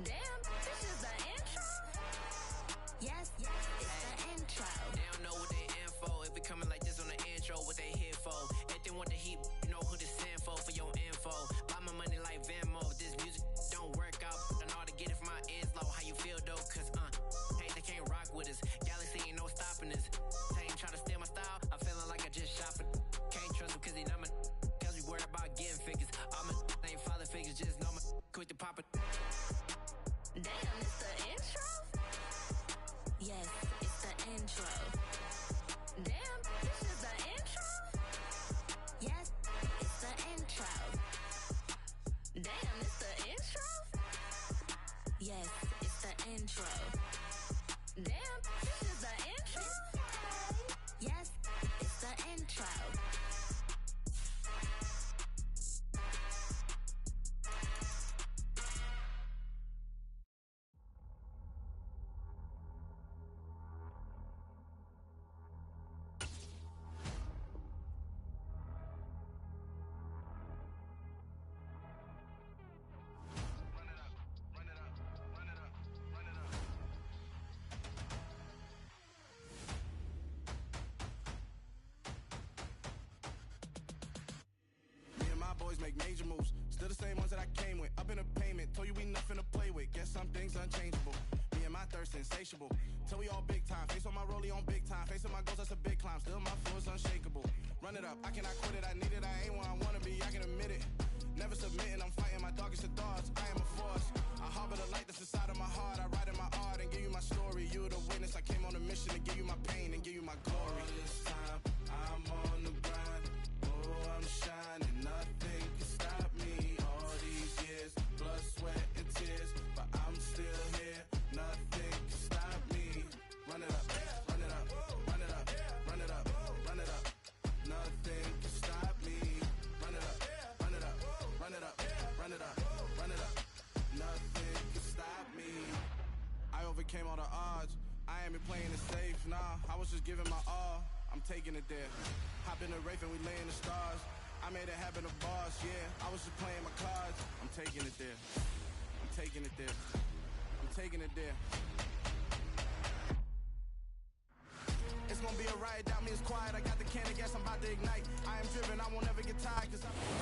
Damn, this is the intro. Yes, it's the intro. They don't know what they in for. If it coming like this on the intro, what they here for? If they want the heat, you know who to send for your info. Buy my money like Venmo. If this music don't work out, I know how to get it from my ends low. How you feel though? Cause hey, they can't rock with us. Galaxy ain't no stopping us. They ain't try to steal my style. I'm feeling like I just shot for. Can't trust them cause they not my. Cause we worried about getting figures. All my ain't father figures, just know my quick to pop it. Damn, it's the intro? Yes, it's the intro. Damn, this is the intro? Yes, it's the intro. Damn, it's the intro? Yes, it's the intro. Damn, this is the intro? Yes, it's the intro. Boys make major moves, still the same ones that I came with. Up in the payment, told you we nothing to play with. Guess some things unchangeable. Me and my thirst insatiable. Till we all big time. Face on my rollie on big time. Facing my goals, that's a big climb. Still my flow is unshakable. Run it up, I cannot quit it. I need it, I ain't where I wanna be. I can admit it. Never submitting, I'm fighting my darkest of thoughts. I am a force. I harbor the light that's inside of my heart. I write in my art and give you my story. You're the witness. I came on a mission to give you my pain and give you my glory. All this time, I'm on the grind. Oh, I'm shining. Nothing can stop me. All these years, blood, sweat, and tears, but I'm still here. Nothing can stop me. Run it up, run it up, run it up, run it up, run it up. Nothing can stop me. Run it up, run it up, run it up, run it up, run it up. Nothing can stop me. I overcame all the odds. I ain't been playing it safe, nah. I was just giving my all. I'm taking it there. Hop in the Wraith and we lay in the stars. I made it happen to boss, yeah. I was just playing my cards. I'm taking it there. I'm taking it there. I'm taking it there. It's gonna be a riot, doubt me it's quiet. I got the can of gas, I'm about to ignite. I am driven, I won't ever get tired.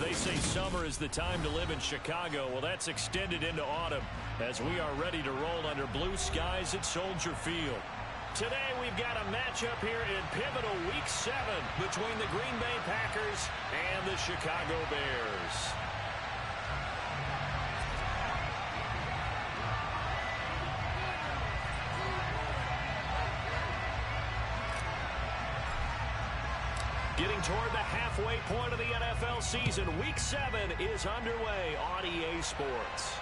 They say summer is the time to live in Chicago. Well, that's extended into autumn as we are ready to roll under blue skies at Soldier Field. Today we've got a matchup here in pivotal Week 7 between the Green Bay Packers and the Chicago Bears. Getting toward the halfway point of the NFL season, Week 7 is underway on EA Sports.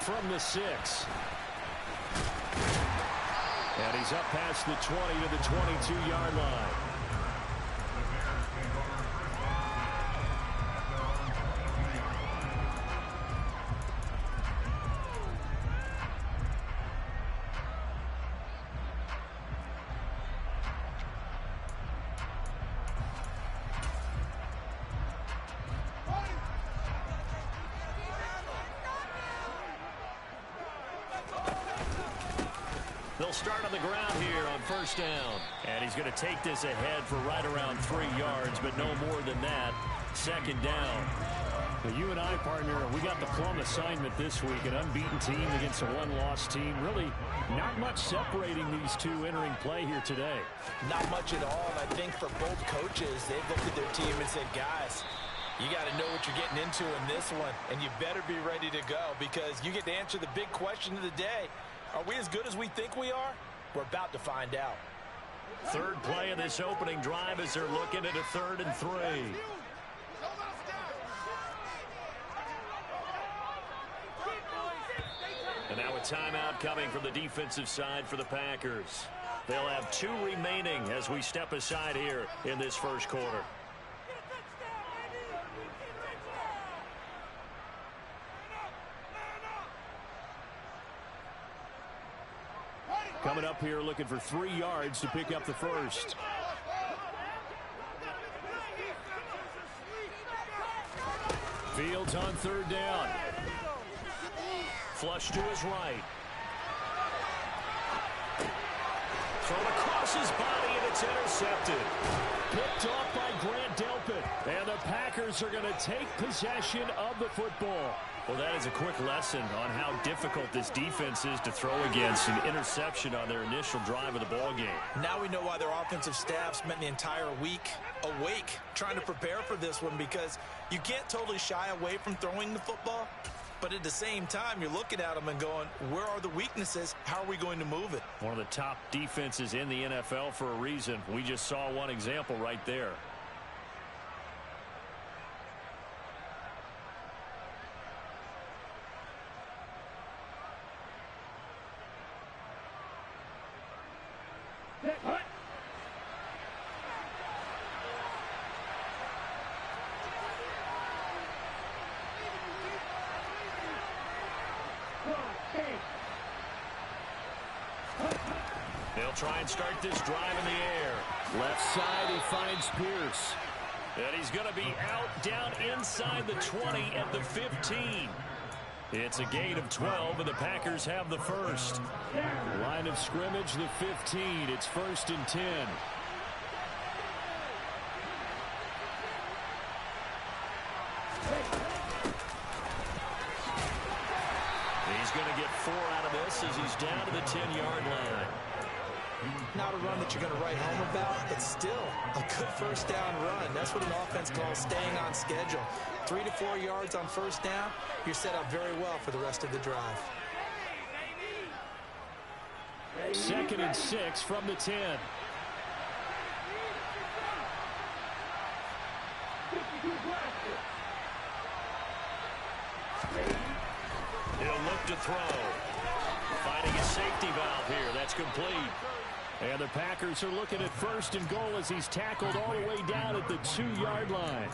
From the 6. And he's up past the 20 to the 22-yard line. They'll start on the ground here on first down. And he's going to take this ahead for right around 3 yards, but no more than that. Second down. Well, you and I, partner, we got the plum assignment this week. An unbeaten team against a one-loss team. Really not much separating these two entering play here today. Not much at all. And I think for both coaches, they've looked at their team and said, guys, you got to know what you're getting into in this one, and you better be ready to go because you get to answer the big question of the day. Are we as good as we think we are? We're about to find out. Third play of this opening drive as they're looking at a 3rd and 3. And now a timeout coming from the defensive side for the Packers. They'll have 2 remaining as we step aside here in this first quarter. Coming up here looking for 3 yards to pick up the first. Fields on 3rd down. flush to his right. Thrown across his body, and it's intercepted. Picked off by Grant Delpit. And the Packers are going to take possession of the football. Well, that is a quick lesson on how difficult this defense is to throw against. An interception on their initial drive of the ball game. Now we know why their offensive staff spent the entire week awake trying to prepare for this one, because you can't totally shy away from throwing the football. But at the same time, you're looking at them and going, where are the weaknesses? How are we going to move it? One of the top defenses in the NFL for a reason. We just saw one example right there. They'll try and start this drive in the air. Left side, he finds Pierce. And he's going to be out down inside the 20 at the 15. It's a gain of 12, and the Packers have the first. Line of scrimmage, the 15. It's 1st and 10. He's going to get 4 out of this as he's down to the 10-yard line. Not a run that you're going to write home about, but still a good first down run. That's what an offense calls staying on schedule. 3 to 4 yards on first down, you're set up very well for the rest of the drive. 2nd and 6 from the 10. He'll look to throw. Finding a safety valve here. That's complete. And the Packers are looking at 1st and goal as he's tackled all the way down at the 2-yard line.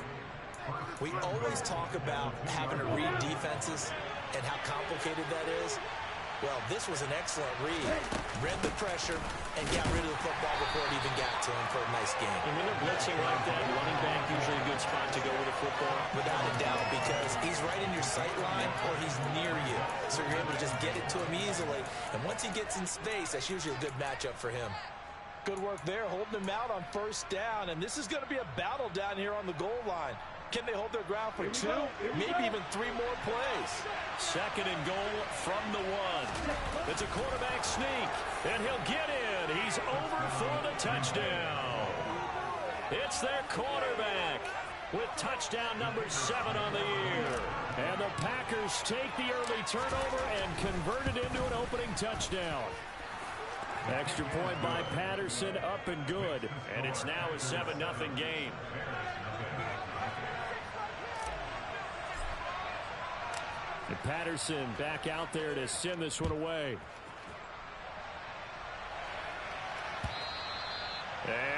We always talk about having to read defenses and how complicated that is. Well, this was an excellent read. Read the pressure and got rid of the football before it even got to him for a nice game. And when they're blitzing like that, running back usually a good spot to go with a football. Without a doubt, because he's right in your sight line or he's near you. So you're able to just get it to him easily. And once he gets in space, that's usually a good matchup for him. Good work there, holding him out on first down. And this is going to be a battle down here on the goal line. Can they hold their ground for 2, maybe even 3 more plays? 2nd and goal from the 1. It's a quarterback sneak, and he'll get in. He's over for the touchdown. It's their quarterback with touchdown number 7 on the year. And the Packers take the early turnover and convert it into an opening touchdown. Extra point by Patterson, up and good. And it's now a 7-0 game. And Patterson back out there to send this one away.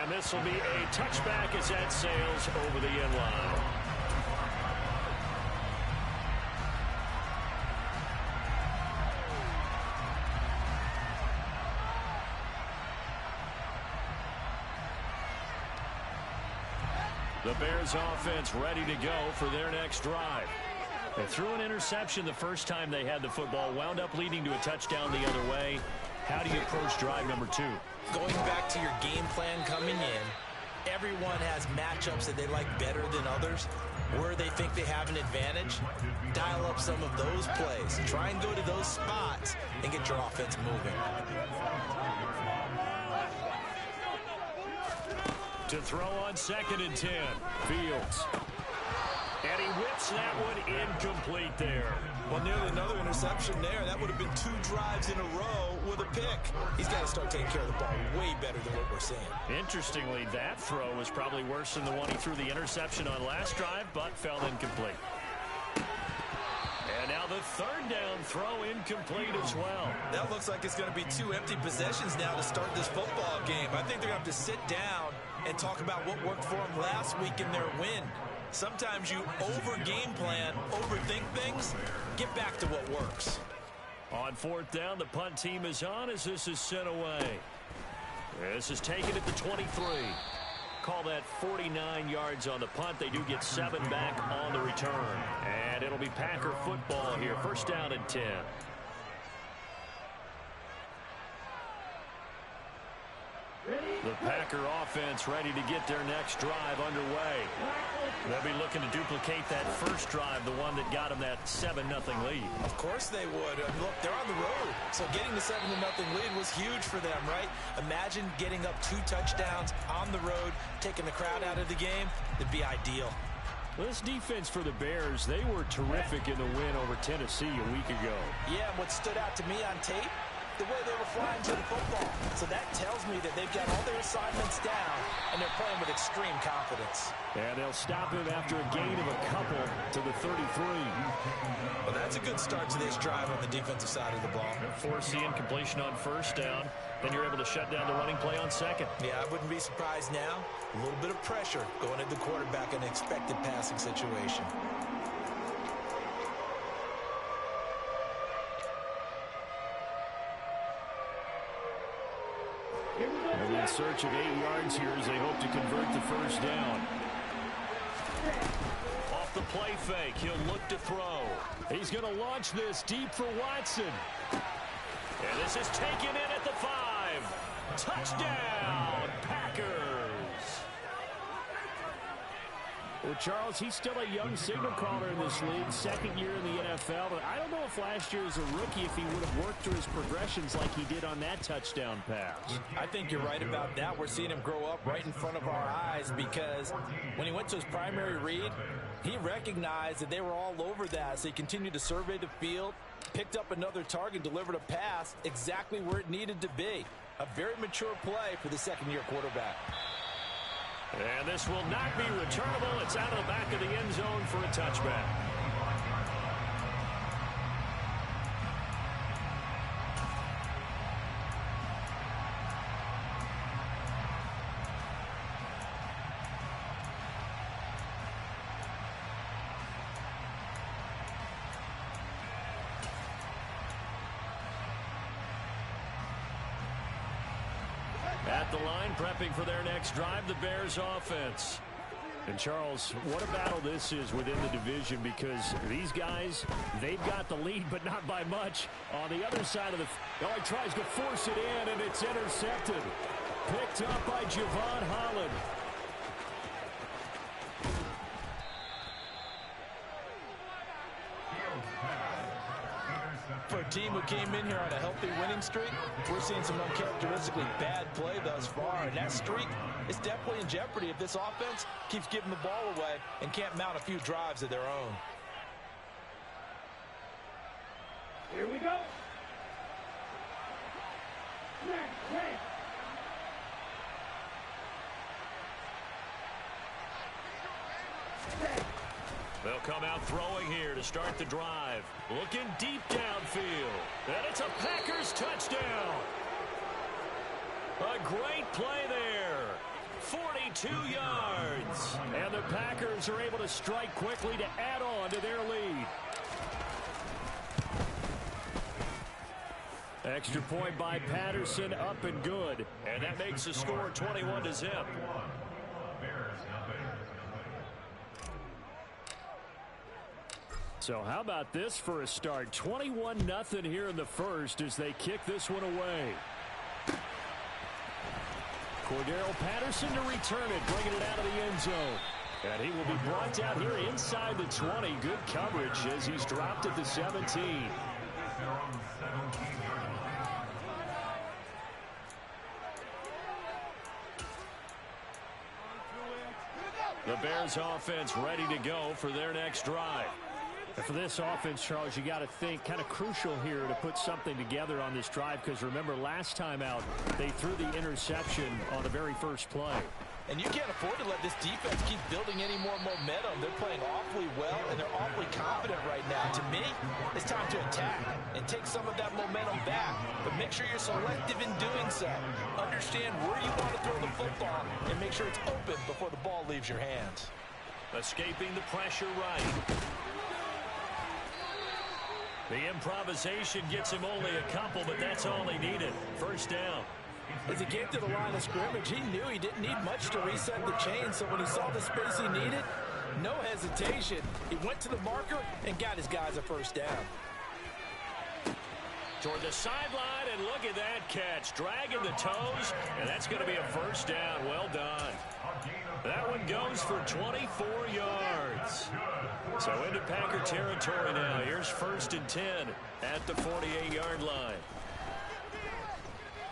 And this will be a touchback as that sails over the end line. The Bears offense ready to go for their next drive. They threw an interception the first time they had the football, wound up leading to a touchdown the other way. How do you approach drive number 2? Going back to your game plan coming in, everyone has matchups that they like better than others. Where they think they have an advantage, dial up some of those plays. Try and go to those spots and get your offense moving. To throw on 2nd and 10. Fields. And he whips that one incomplete there. Well, nearly another interception there. That would have been 2 drives in a row with a pick. He's got to start taking care of the ball way better than what we're seeing. Interestingly, that throw was probably worse than the one he threw the interception on last drive, but fell incomplete. And now the 3rd down throw incomplete as well. That looks like it's going to be 2 empty possessions now to start this football game. I think they're going to have to sit down and talk about what worked for them last week in their win. Sometimes you over-game plan, overthink things. Get back to what works. On 4th down, the punt team is on as this is sent away. This is taken at the 23. Call that 49 yards on the punt. They do get 7 back on the return. And it'll be Packer football here. 1st down and 10. The Packer offense ready to get their next drive underway. They'll be looking to duplicate that first drive, the one that got them that 7-0 lead. Of course they would. Look, they're on the road, so getting the 7-0 lead was huge for them, right? Imagine getting up 2 touchdowns on the road, taking the crowd out of the game. It'd be ideal. Well, this defense for the Bears, they were terrific in the win over Tennessee a week ago. Yeah, and what stood out to me on tape, the way they were flying to the football. So that tells me that they've got all their assignments down, and they're playing with extreme confidence. And they'll stop him after a gain of a couple to the 33. Well, that's a good start to this drive on the defensive side of the ball. Force the incompletion on first down. Then you're able to shut down the running play on second. Yeah, I wouldn't be surprised now. A little bit of pressure going at the quarterback in an expected passing situation. They'll be in search of 8 yards here as they hope to convert the first down. Off the play fake, he'll look to throw. He's going to launch this deep for Watson. And this is taken in at the 5. Touchdown, Packers. Well, Charles, he's still a young signal caller in this league, second year in the NFL, but I don't know if last year as a rookie if he would have worked through his progressions like he did on that touchdown pass. I think you're right about that. We're seeing him grow up right in front of our eyes because when he went to his primary read, he recognized that they were all over that, so he continued to survey the field, picked up another target, delivered a pass exactly where it needed to be. A very mature play for the second-year quarterback. And this will not be returnable. It's out of the back of the end zone for a touchback. At the line, prepping for their next drive, the Bears offense. And, Charles, what a battle this is within the division because these guys, they've got the lead, but not by much. On the other side of the he tries to force it in, and it's intercepted. Picked up by Javon Holland. For a team who came in here on a healthy winning streak, we're seeing some uncharacteristically bad play thus far, and that streak is definitely in jeopardy if this offense keeps giving the ball away and can't mount a few drives of their own. Here we go. They'll come out throwing here to start the drive. Looking deep downfield. And it's a Packers touchdown. A great play there. 42 yards. And the Packers are able to strike quickly to add on to their lead. Extra point by Patterson, up and good. And that makes the score 21-0. So how about this for a start? 21-0 here in the first as they kick this one away. Cordero Patterson to return it, bringing it out of the end zone. And he will be brought down here inside the 20. Good coverage as he's dropped at the 17. The Bears offense ready to go for their next drive. And for this offense, Charles, you got to think kind of crucial here to put something together on this drive because remember last time out they threw the interception on the very first play. And you can't afford to let this defense keep building any more momentum. They're playing awfully well, and they're awfully confident right now. To me, it's time to attack and take some of that momentum back. But make sure you're selective in doing so. Understand where you want to throw the football and make sure it's open before the ball leaves your hands. Escaping the pressure right. The improvisation gets him only a couple, but that's all he needed. First down. As he came to the line of scrimmage, he knew he didn't need much to reset the chain, so when he saw the space he needed, no hesitation. He went to the marker and got his guys a first down. toward the sideline, and look at that catch. Dragging the toes, and that's going to be a first down. Well done. That one goes for 24 yards. So into Packer territory now. Here's 1st and 10 at the 48-yard line.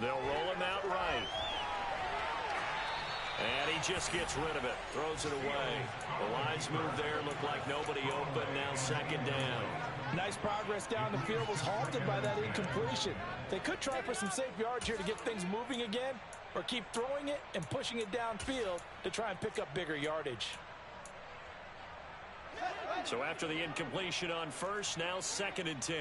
They'll roll him out right. And he just gets rid of it. Throws it away. The lines move there. Look like nobody open. Now 2nd down. Nice progress down the field was halted by that incompletion. They could try for some safe yards here to get things moving again, or keep throwing it and pushing it downfield to try and pick up bigger yardage. So after the incompletion on 1st, now 2nd and 10.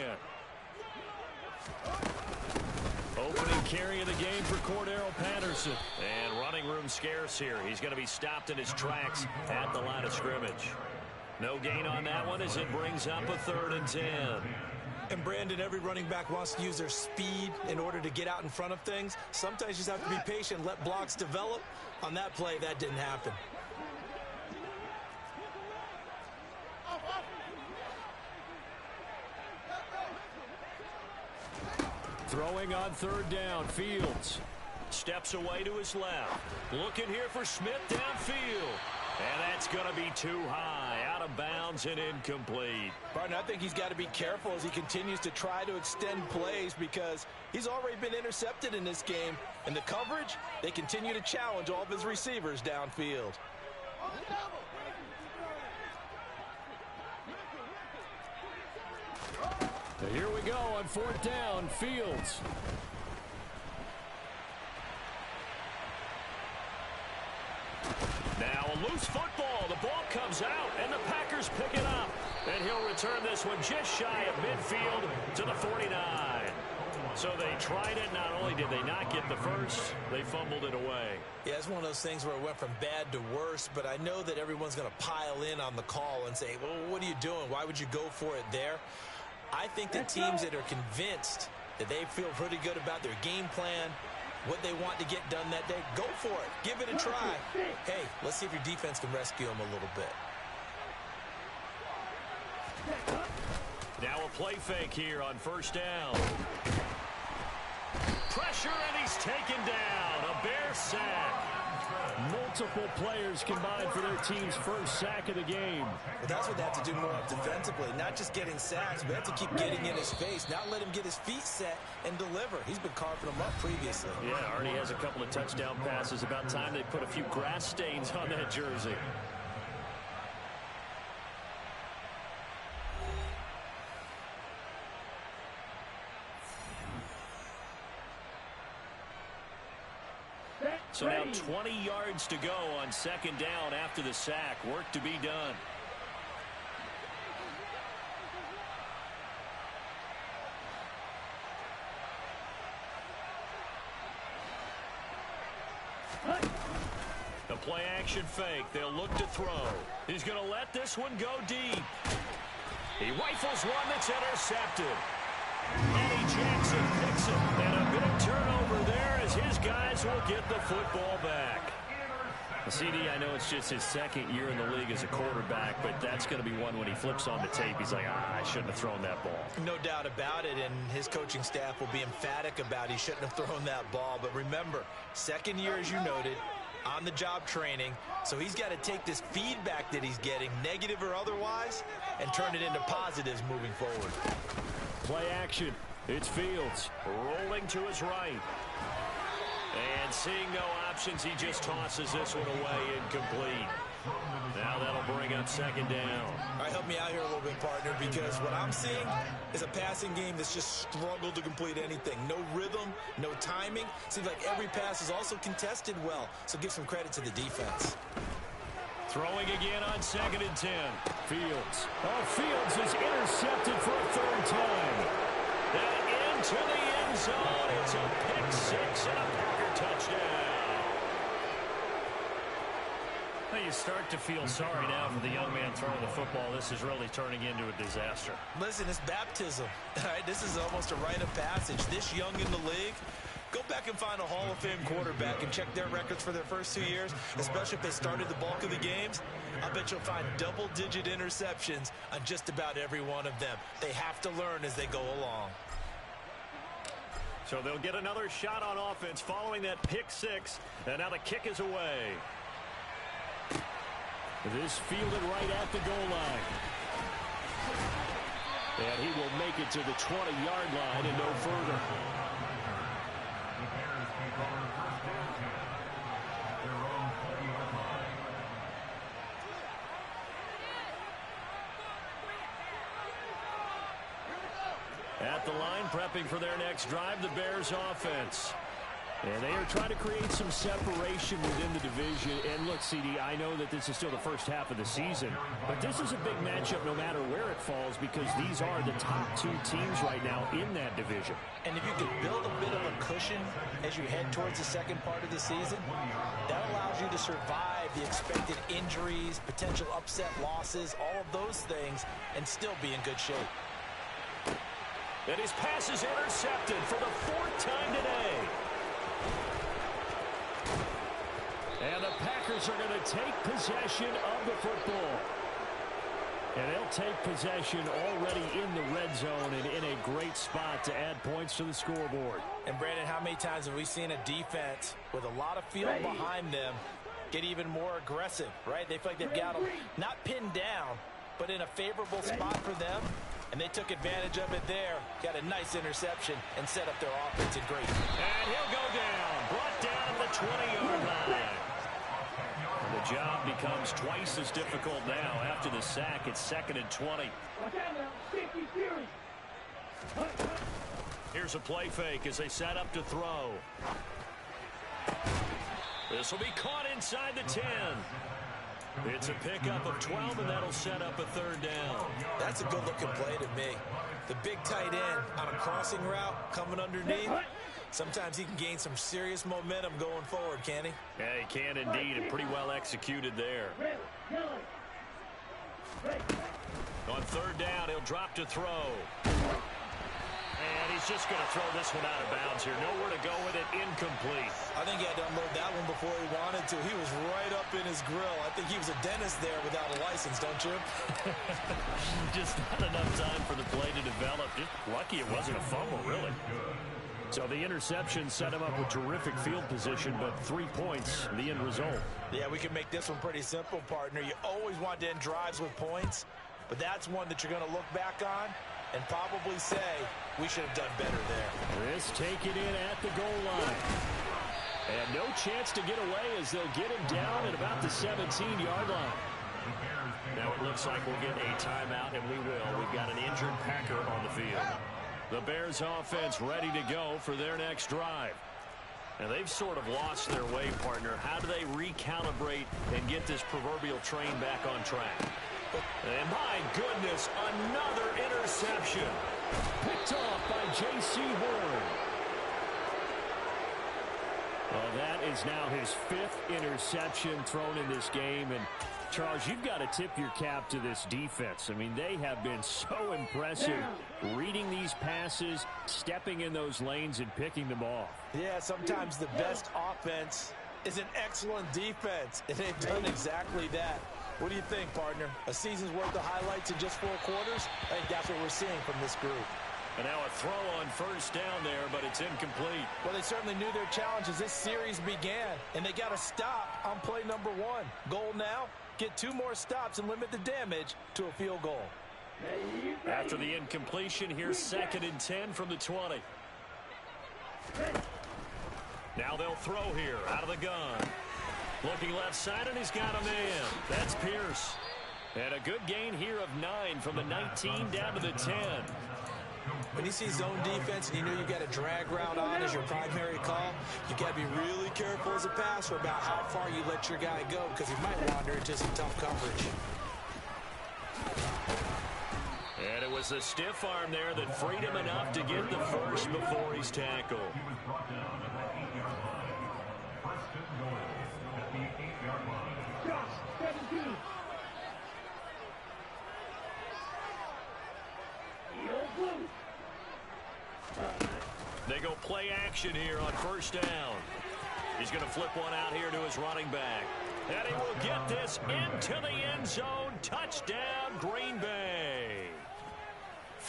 Opening carry of the game for Cordero Patterson. And running room scarce here. He's going to be stopped in his tracks at the line of scrimmage. No gain on that one as it brings up a 3rd and 10. And Brandon, every running back wants to use their speed in order to get out in front of things. Sometimes you just have to be patient, let blocks develop. On that play, that didn't happen. Throwing on 3rd down, Fields steps away to his left. Looking here for Smith downfield. And that's going to be too high, out of bounds and incomplete. Barton, I think he's got to be careful as he continues to try to extend plays because he's already been intercepted in this game. And the coverage, they continue to challenge all of his receivers downfield. Here we go on 4th down, Fields. Now a loose football. The ball comes out, and the Packers pick it up. And he'll return this one just shy of midfield to the 49. So they tried it. Not only did they not get the first, they fumbled it away. Yeah, it's one of those things where it went from bad to worse, but I know that everyone's going to pile in on the call and say, well, what are you doing? Why would you go for it there? I think the teams that are convinced that they feel pretty good about their game plan, what they want to get done that day, go for it. Give it a try. Hey, let's see if your defense can rescue them a little bit. Now a play fake here on 1st down. Pressure, and he's taken down. A Bear sack. Multiple players combined for their team's first sack of the game. But that's what they have to do more defensively. Not just getting sacks, but have to keep getting in his face. Not let him get his feet set and deliver. He's been carving them up previously. Yeah, already has a couple of touchdown passes. About time they put a few grass stains on that jersey. So now 20 yards to go on 2nd down after the sack. Work to be done. The play action fake. They'll look to throw. He's going to let this one go deep. He rifles one that's intercepted. Eddie Jackson picks it. And a big turnover there as his guys will get the football back. CD, I know it's just his 2nd year in the league as a quarterback, but that's going to be one when he flips on the tape. He's like, I shouldn't have thrown that ball. No doubt about it, and his coaching staff will be emphatic about he shouldn't have thrown that ball. But remember, 2nd year, as you noted, on-the-job training, so he's got to take this feedback that he's getting, negative or otherwise, and turn it into positives moving forward. Play action. It's Fields rolling to his right. And seeing no options, he just tosses this one away incomplete. Now that'll bring up 2nd down. All right, help me out here a little bit, partner, because what I'm seeing is a passing game that's just struggled to complete anything. No rhythm, no timing. Seems like every pass is also contested well, so give some credit to the defense. Throwing again on 2nd and 10. Fields. Oh, Fields is intercepted for a 3rd time. And into the end zone. It's a pick six and a Packer touchdown. Well, you start to feel sorry now for the young man throwing the football. This is really turning into a disaster. Listen, it's baptism. All right, this is almost a rite of passage. This young in the league, go back and find a Hall of Fame quarterback and check their records for their first 2 years, especially if they started the bulk of the games. I bet you'll find double-digit interceptions on just about every one of them. They have to learn as they go along. So they'll get another shot on offense following that pick six. And now the kick is away. This fielded right at the goal line. And he will make it to the 20-yard line and no further. At the line, prepping for their next drive, the Bears offense. And they are trying to create some separation within the division. And look, CD, I know that this is still the first half of the season, but this is a big matchup no matter where it falls because these are the top two teams right now in that division. And if you could build a bit of a cushion as you head towards the second part of the season, that allows you to survive the expected injuries, potential upset losses, all of those things, and still be in good shape. And his pass is intercepted for the fourth time today. And the Packers are going to take possession of the football. And they'll take possession already in the red zone and in a great spot to add points to the scoreboard. And, Brandon, how many times have we seen a defense with a lot of field behind them get even more aggressive, right? They feel like they've got them not pinned down, but in a favorable spot for them. And they took advantage of it there. Got a nice interception and set up their offense in great. And he'll go down. Brought down the 20-yard line. The job becomes twice as difficult now after the sack. It's 2nd and 20. Here's a play fake as they set up to throw. This will be caught inside the 10. It's a pickup of 12, and that'll set up a third down. That's a good-looking play to me. The big tight end on a crossing route coming underneath. Sometimes he can gain some serious momentum going forward, can he? Yeah, he can indeed, and pretty well executed there. On third down, he'll drop to throw. And he's just going to throw this one out of bounds here. Nowhere to go with it, incomplete. I think he had to unload that one before he wanted to. He was right up in his grill. I think he was a dentist there without a license, don't you? Just not enough time for the play to develop. Just lucky it wasn't a fumble, really. So the interception set him up with terrific field position, but 3 points, the end result. Yeah, we can make this one pretty simple, partner. You always want to end drives with points, but that's one that you're going to look back on and probably say we should have done better there. This taken in at the goal line. And no chance to get away as they'll get him down at about the 17-yard line. Now it looks like we'll get a timeout, and we will. We've got an injured Packer on the field. The Bears offense ready to go for their next drive. And they've sort of lost their way, partner. How do they recalibrate and get this proverbial train back on track? And my goodness, another interception. Picked off by J.C. Horn. Well, that is now his 5th interception thrown in this game. And, Charles, you've got to tip your cap to this defense. I mean, they have been so impressive reading these passes, stepping in those lanes, and picking them off. Yeah, sometimes the best offense is an excellent defense, and they've done exactly that. What do you think, partner? A season's worth of highlights in just 4 quarters? I think that's what we're seeing from this group. And now a throw on first down there, but it's incomplete. Well, they certainly knew their challenge as this series began, and they got to stop on play number 1. Goal now, get 2 more stops and limit the damage to a field goal. After the incompletion, here's 2nd and 10 from the 20. Now they'll throw here out of the gun. Looking left side, and he's got a man. That's Pierce. And a good gain here of 9 from the 19 down to the 10. When you see zone defense and you know you've got a drag route on as your primary call, you got to be really careful as a passer about how far you let your guy go because he might wander into some tough coverage. And it was the stiff arm there that freed him enough to get the first before he's tackled. They go play action here on first down. He's going to flip one out here to his running back. And he will get this into the end zone. Touchdown, Green Bay.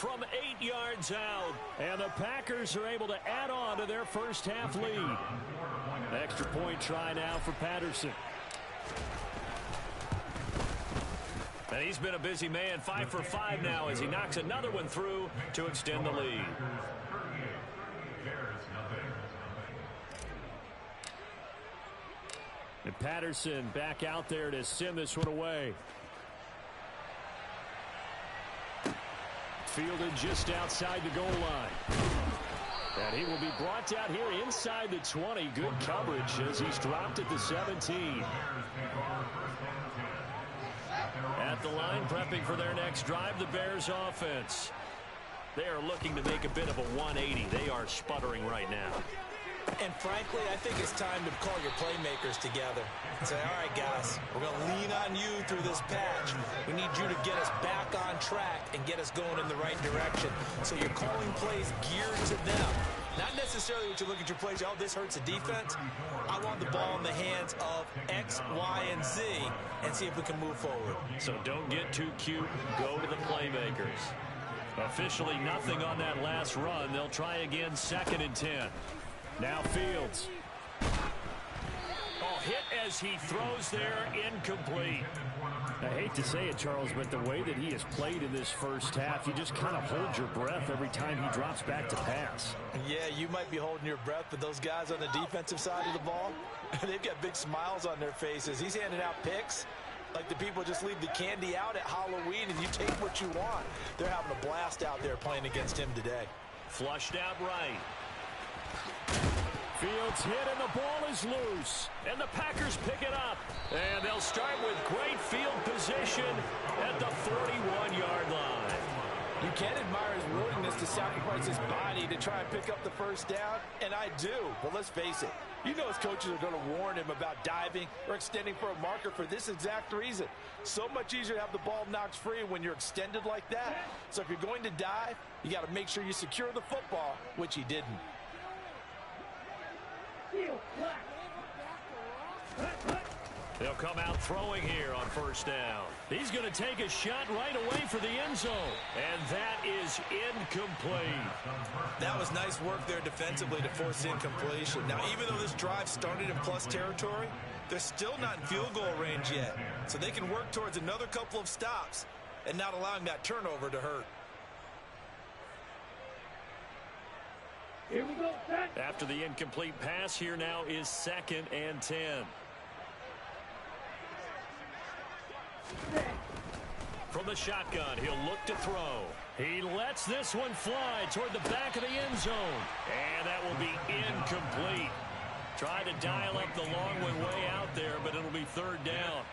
from 8 yards out. And the Packers are able to add on to their first half lead. Extra point try now for Patterson. And he's been a busy man, 5 for 5 now as he knocks another one through to extend the lead. And Patterson back out there to send this one away. Fielded just outside the goal line. And he will be brought down here inside the 20. Good coverage as he's dropped at the 17. At the line, prepping for their next drive, the Bears offense. They are looking to make a bit of a 180. They are sputtering right now. And frankly, I think it's time to call your playmakers together and say, all right, guys, we're going to lean on you through this patch. We need you to get us back on track and get us going in the right direction. So you're calling plays geared to them. Not necessarily what you look at your plays, oh, this hurts the defense. I want the ball in the hands of X, Y, and Z and see if we can move forward. So don't get too cute. Go to the playmakers. Officially nothing on that last run. They'll try again, 2nd and 10. Now Fields. Oh, hit as he throws there, incomplete. I hate to say it, Charles, but the way that he has played in this first half, you just kind of hold your breath every time he drops back to pass. Yeah, you might be holding your breath, but those guys on the defensive side of the ball, they've got big smiles on their faces. He's handing out picks like the people just leave the candy out at Halloween and you take what you want. They're having a blast out there playing against him today. Flushed out right. Fields hit and the ball is loose. And the Packers pick it up. And they'll start with great field position at the 41-yard line. You can admire his willingness to sacrifice his body to try and pick up the first down, and I do. But let's face it, you know his coaches are going to warn him about diving or extending for a marker for this exact reason. So much easier to have the ball knocked free when you're extended like that. So if you're going to dive, you got to make sure you secure the football, which he didn't. They'll come out throwing here on first down. He's going to take a shot right away for the end zone. And that is incomplete. That was nice work there defensively to force incompletion. Now, even though this drive started in plus territory, they're still not in field goal range yet. So they can work towards another couple of stops and not allowing that turnover to hurt. Here we go, set. After the incomplete pass, here now is 2nd and 10. From the shotgun, he'll look to throw. He lets this one fly toward the back of the end zone. And that will be incomplete. Tried to dial up the long one way out there, but it'll be 3rd down.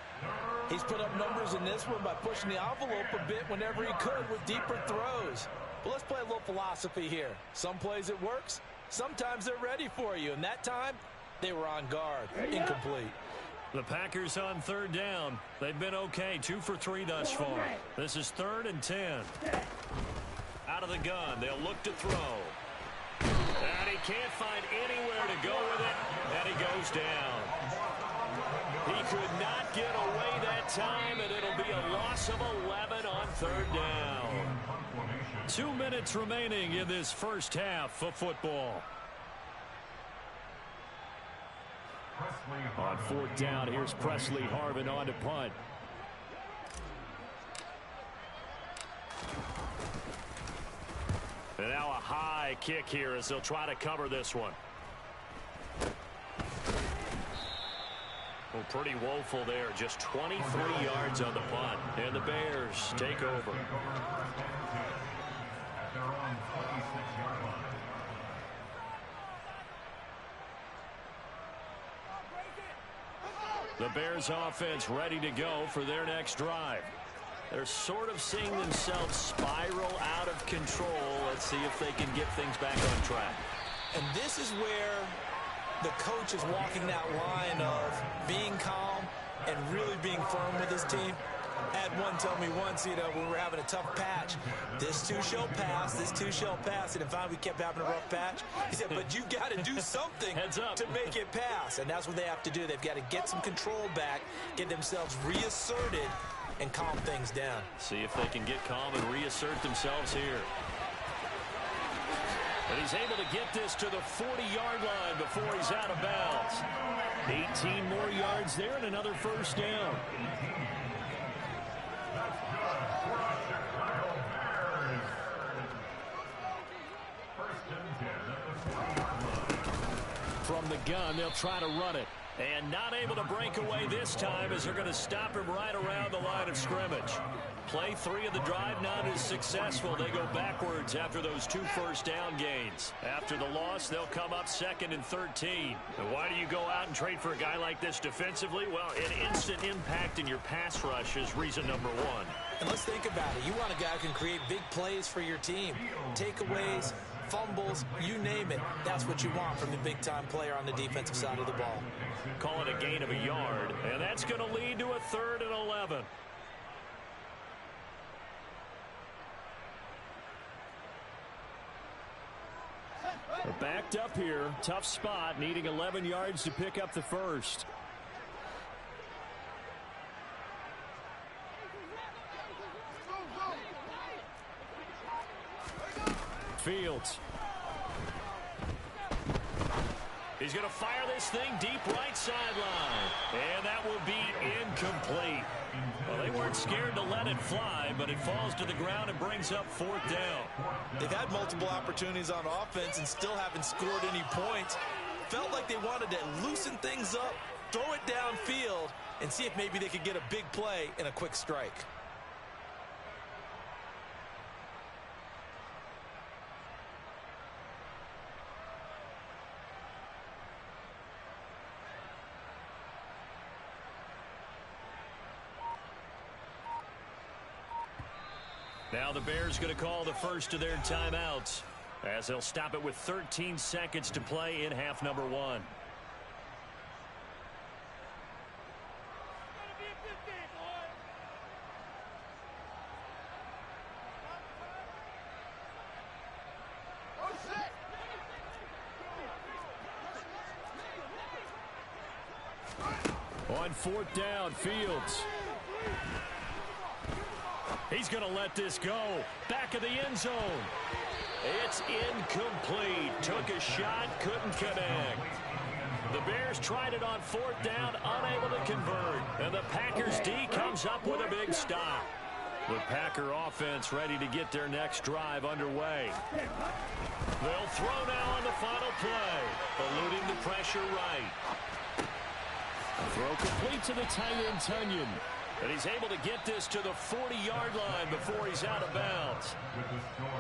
He's put up numbers in this one by pushing the envelope a bit whenever he could with deeper throws. But let's play a little philosophy here. Some plays it works. Sometimes they're ready for you. And that time, they were on guard. Incomplete. The Packers on 3rd down. They've been okay. 2 for 3 thus far. This is 3rd and 10. Out of the gun. They'll look to throw. And he can't find anywhere to go with it. And he goes down. He could not get away that time, and it'll be a loss of 11 on 3rd down. 2 minutes remaining in this first half of football. On 4th down, here's Presley Harvin on to punt. And now a high kick here as they'll try to cover this one. Well, pretty woeful there. Just 23 yards on the punt. And the Bears take over. The Bears offense ready to go for their next drive. They're sort of seeing themselves spiral out of control. Let's see if they can get things back on track. And this is where the coach is walking that line of being calm and really being firm with his team. I had one tell me once, when we were having a tough patch, this too shall pass, this too shall pass. And finally we kept having a rough patch. He said, but you got to do something to make it pass. And that's what they have to do. They've got to get some control back, get themselves reasserted, and calm things down. See if they can get calm and reassert themselves here. And he's able to get this to the 40-yard line before he's out of bounds. 18 more yards there and another first down. From the gun, they'll try to run it. And not able to break away this time as they're going to stop him right around the line of scrimmage. Play 3 of the drive not as successful. They go backwards after those 2 first down gains. After the loss, they'll come up 2nd and 13. And why do you go out and trade for a guy like this defensively? Well, an instant impact in your pass rush is reason number 1. And let's think about it. You want a guy who can create big plays for your team. Takeaways, fumbles, you name it. That's what you want from the big-time player on the defensive side of the ball. Call it a gain of a yard, and that's going to lead to a 3rd and 11. They're backed up here. Tough spot, needing 11 yards to pick up the first. Fields. He's going to fire this thing deep right sideline. And that will be incomplete. Well, they weren't scared to let it fly, but it falls to the ground and brings up 4th down. They've had multiple opportunities on offense and still haven't scored any points. Felt like they wanted to loosen things up, throw it downfield, and see if maybe they could get a big play and a quick strike. Now the Bears going to call the first of their timeouts as they'll stop it with 13 seconds to play in half number 1. On 4th down, Fields. He's going to let this go. Back of the end zone. It's incomplete. Took a shot, couldn't connect. The Bears tried it on 4th down, unable to convert. And the Packers D comes up with a big stop. The Packer offense ready to get their next drive underway. They'll throw now on the final play, eluding the pressure right. Throw complete to the tight end, Tunyon. And he's able to get this to the 40-yard line before he's out of bounds.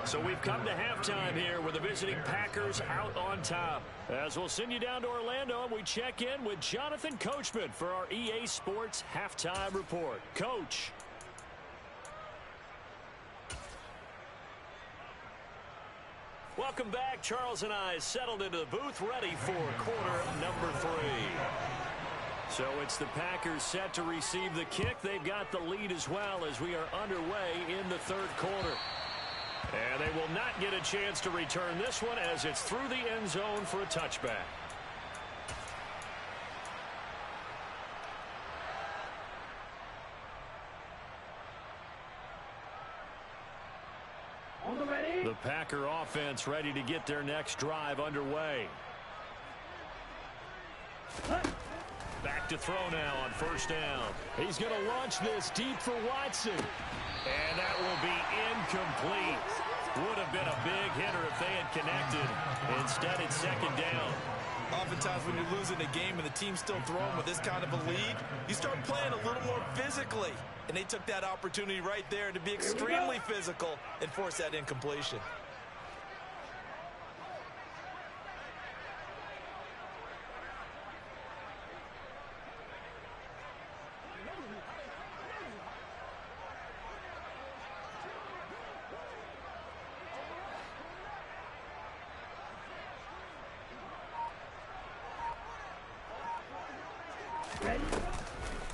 So we've come to halftime here with the visiting Packers out on top. As we'll send you down to Orlando, and we check in with Jonathan Coachman for our EA Sports Halftime Report. Coach. Welcome back. Charles and I settled into the booth, ready for quarter number 3. So it's the Packers set to receive the kick. They've got the lead as well as we are underway in the 3rd quarter. And they will not get a chance to return this one as it's through the end zone for a touchback. The Packer offense ready to get their next drive underway. Back to throw now on 1st down. He's going to launch this deep for Watson. And that will be incomplete. Would have been a big hitter if they had connected. Instead, it's 2nd down. Oftentimes when you're losing a game and the team's still throwing with this kind of a lead, you start playing a little more physically. And they took that opportunity right there to be extremely physical and force that incompletion.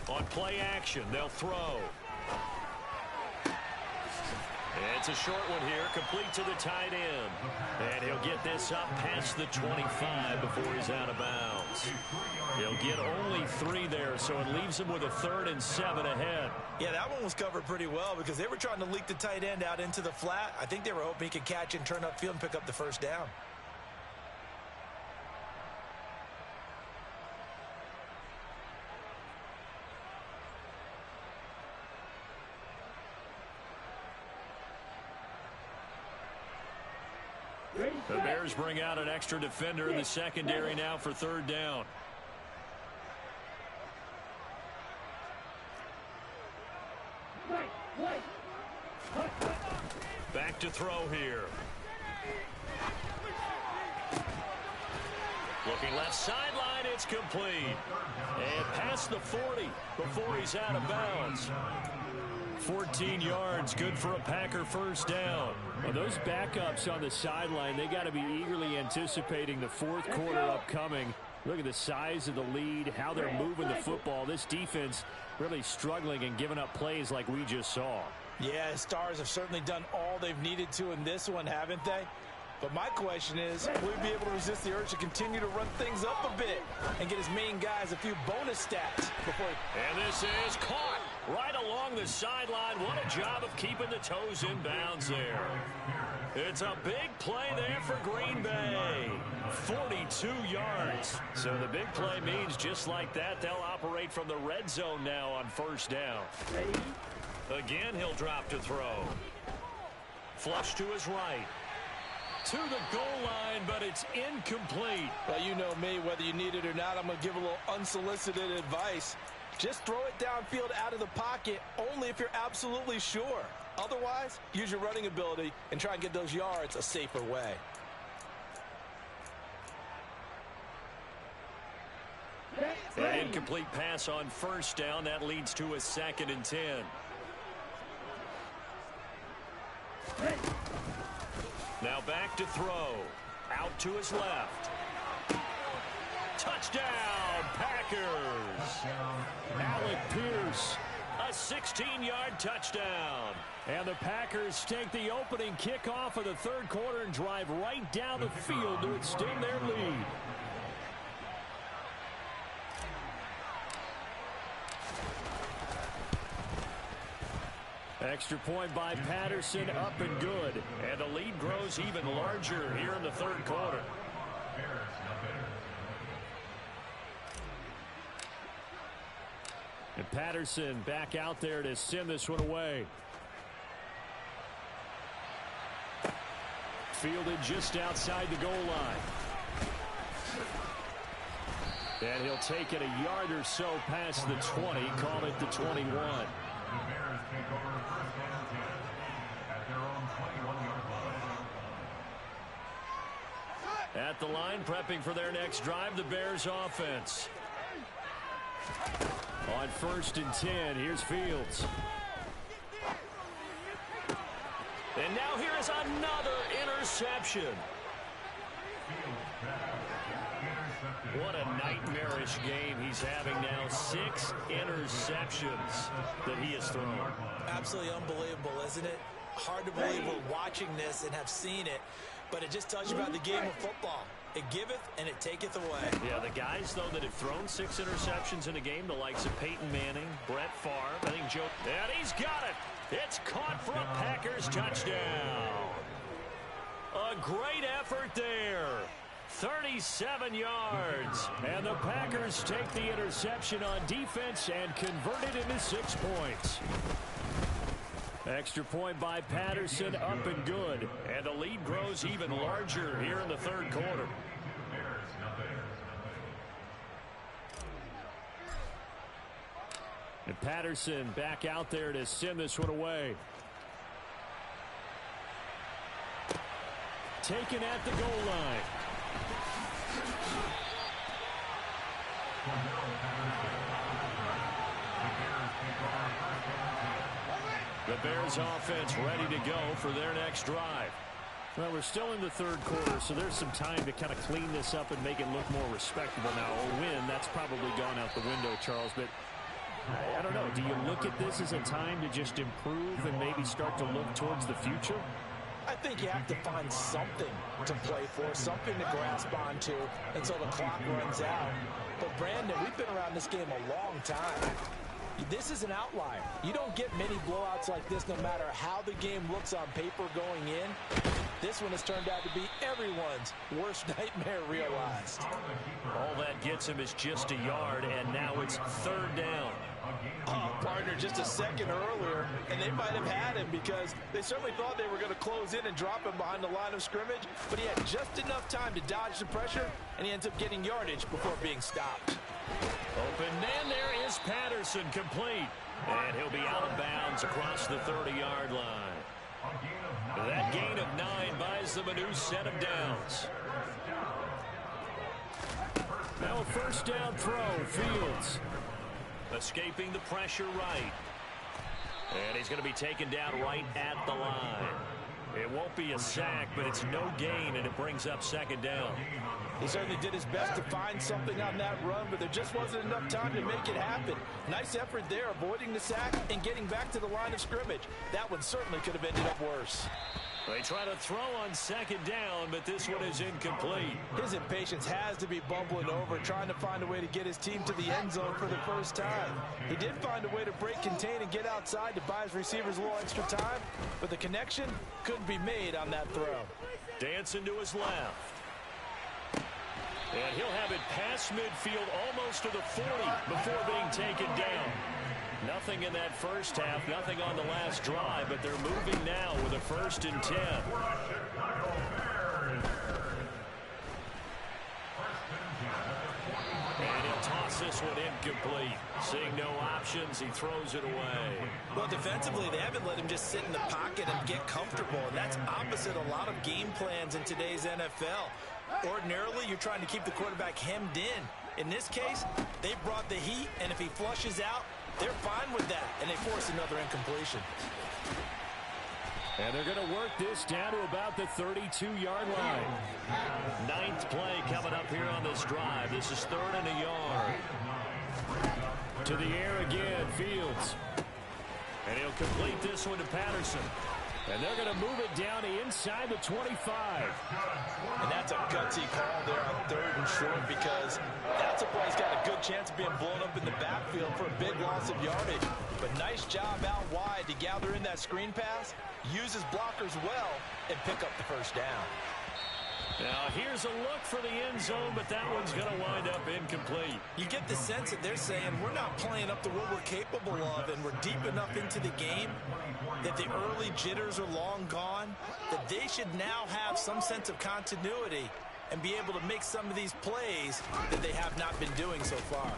On play action, they'll throw. It's a short one here, complete to the tight end. And he'll get this up past the 25 before he's out of bounds. He'll get only 3 there, so it leaves him with a 3rd and 7 ahead. Yeah, that one was covered pretty well because they were trying to leak the tight end out into the flat. I think they were hoping he could catch and turn upfield and pick up the first down. The Bears bring out an extra defender in the secondary now for 3rd down. Back to throw here. Looking left sideline, it's complete. And past the 40 before he's out of bounds. 14 yards, good for a Packer first down. Well, those backups on the sideline, they got to be eagerly anticipating the 4th quarter upcoming. Look at the size of the lead, how they're moving the football. This defense really struggling and giving up plays like we just saw. Yeah, Stars have certainly done all they've needed to in this one, haven't they? But my question is, will we be able to resist the urge to continue to run things up a bit and get his main guys a few bonus stats before... And this is caught right along the sideline. What a job of keeping the toes in bounds there. It's a big play there for Green Bay. 42 yards. So the big play means just like that, they'll operate from the red zone now on first down. Again, he'll drop to throw. Flush to his right. To the goal line, but it's incomplete. Well, you know me, whether you need it or not, I'm going to give a little unsolicited advice. Just throw it downfield out of the pocket only if you're absolutely sure. Otherwise, use your running ability and try and get those yards a safer way. An incomplete pass on first down. That leads to a 2nd and 10. Now back to throw. Out to his left. Touchdown, Packers. Alec Pierce. A 16-yard touchdown. And the Packers take the opening kickoff of the 3rd quarter and drive right down the field to extend their lead. Extra point by Patterson, up and good. And the lead grows even larger here in the 3rd quarter. And Patterson back out there to send this one away. Fielded just outside the goal line. And he'll take it a yard or so past the 20, call it the 21. At the line, prepping for their next drive, the Bears offense. On 1st and 10, here's Fields. And now here is another interception. What a nightmarish game he's having now. 6 interceptions that he has thrown. Absolutely unbelievable, isn't it? Hard to believe we're watching this and have seen it, but it just tells you about the game of football. It giveth and it taketh away. Yeah, the guys, though, that have thrown 6 interceptions in a game, the likes of Peyton Manning, Brett Favre, I think Joe... And he's got it! It's caught for a Packers touchdown. A great effort there. 37 yards. And the Packers take the interception on defense and convert it into 6 points. Extra point by Patterson, up and good. And the lead grows even larger here in the 3rd quarter. And Patterson back out there to send this one away. Taken at the goal line. The Bears offense ready to go for their next drive. Well, we're still in the 3rd quarter, so there's some time to kind of clean this up and make it look more respectable now. A win, that's probably gone out the window, Charles, but I don't know. Do you look at this as a time to just improve and maybe start to look towards the future? I think you have to find something to play for, something to grasp onto until the clock runs out. But, Brandon, we've been around this game a long time. This is an outlier. You don't get many blowouts like this no matter how the game looks on paper going in. This one has turned out to be everyone's worst nightmare realized. All that gets him is just a yard, and now it's third down. Partner, just a second earlier, and they might have had him because they certainly thought they were going to close in and drop him behind the line of scrimmage, but he had just enough time to dodge the pressure, and he ends up getting yardage before being stopped. Open man, there is Patterson, complete. And he'll be out of bounds across the 30-yard line. That gain of 9 buys them a new set of downs. Now a first down throw, Fields. Escaping the pressure right. And he's going to be taken down right at the line. It won't be a sack, but it's no gain, and it brings up second down. He certainly did his best to find something on that run, but there just wasn't enough time to make it happen. Nice effort there, avoiding the sack and getting back to the line of scrimmage. That one certainly could have ended up worse. They try to throw on second down, but this one is incomplete. His impatience has to be bubbling over, trying to find a way to get his team to the end zone for the first time. He did find a way to break contain and get outside to buy his receivers a little extra time, but the connection couldn't be made on that throw. Dancing to his left. And he'll have it past midfield almost to the 40 before being taken down. Nothing in that first half, nothing on the last drive, but they're moving now with a 1st and 10. And he'll toss this one incomplete. Seeing no options, he throws it away. Well, defensively, they haven't let him just sit in the pocket and get comfortable, and that's opposite a lot of game plans in today's NFL. Ordinarily, you're trying to keep the quarterback hemmed in. In this case, they brought the heat, and if he flushes out, they're fine with that, and they force another incompletion. And they're going to work this down to about the 32-yard line. 9th play coming up here on this drive. This is 3rd and a yard. To the air again, Fields. And he'll complete this one to Patterson. And they're going to move it down to inside the 25. And that's a gutsy call there on 3rd and short because that's a play that's got a good chance of being blown up in the backfield for a big loss of yardage. But nice job out wide to gather in that screen pass, use his blockers well, and pick up the first down. Now here's a look for the end zone, but that one's going to wind up incomplete. You get the sense that they're saying we're not playing up to what we're capable of, and we're deep enough into the game that the early jitters are long gone, that they should now have some sense of continuity and be able to make some of these plays that they have not been doing so far.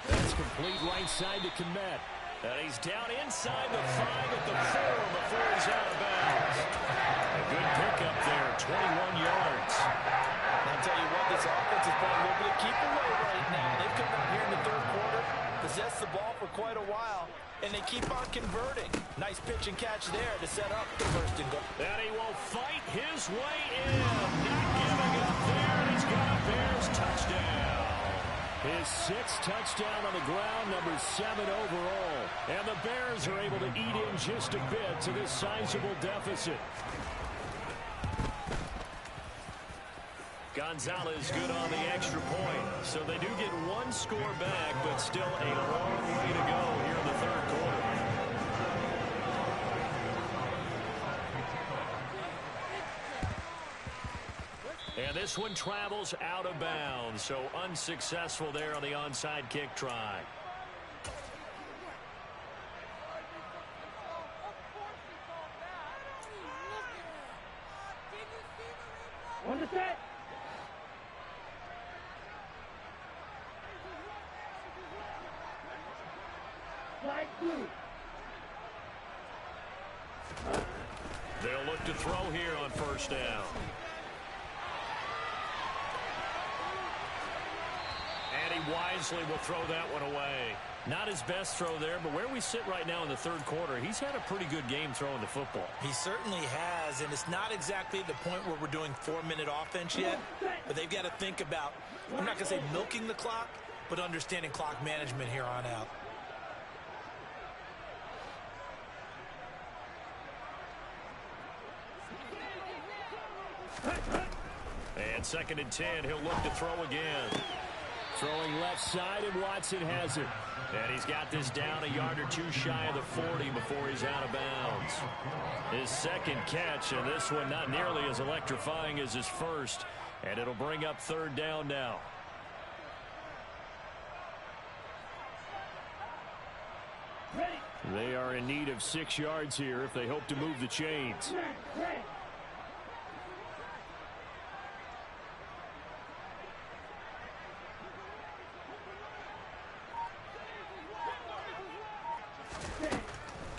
That's complete right side to Kmet. And he's down inside the 5 at the 4 before he's out of bounds. A good pickup there, 21 yards. I'll tell you what, this offense is playing a little bit of keep away right now. They've come out here in the 3rd quarter, possessed the ball for quite a while, and they keep on converting. Nice pitch and catch there to set up the 1st and goal. And he will fight his way in. Not giving up there, and he's got a Bears touchdown. His 6th touchdown on the ground, number 7 overall. And the Bears are able to eat in just a bit to this sizable deficit. Gonzalez good on the extra point. So they do get 1 score back, but still a long way to go here in the 3rd quarter. And this one travels out of bounds, so unsuccessful there on the onside kick try. On the set. Slide through. They'll look to throw here on 1st down. And he wisely will throw that one away. Not his best throw there, but where we sit right now in the third quarter, he's had a pretty good game throwing the football. He certainly has, and it's not exactly the point where we're doing 4-minute offense yet, but they've got to think about, I'm not going to say milking the clock, but understanding clock management here on out. And 2nd and 10, he'll look to throw again. Throwing left side, and Watson has it. And he's got this down a yard or two shy of the 40 before he's out of bounds. His second catch, and this one not nearly as electrifying as his first. And it'll bring up 3rd down now. They are in need of 6 yards here if they hope to move the chains.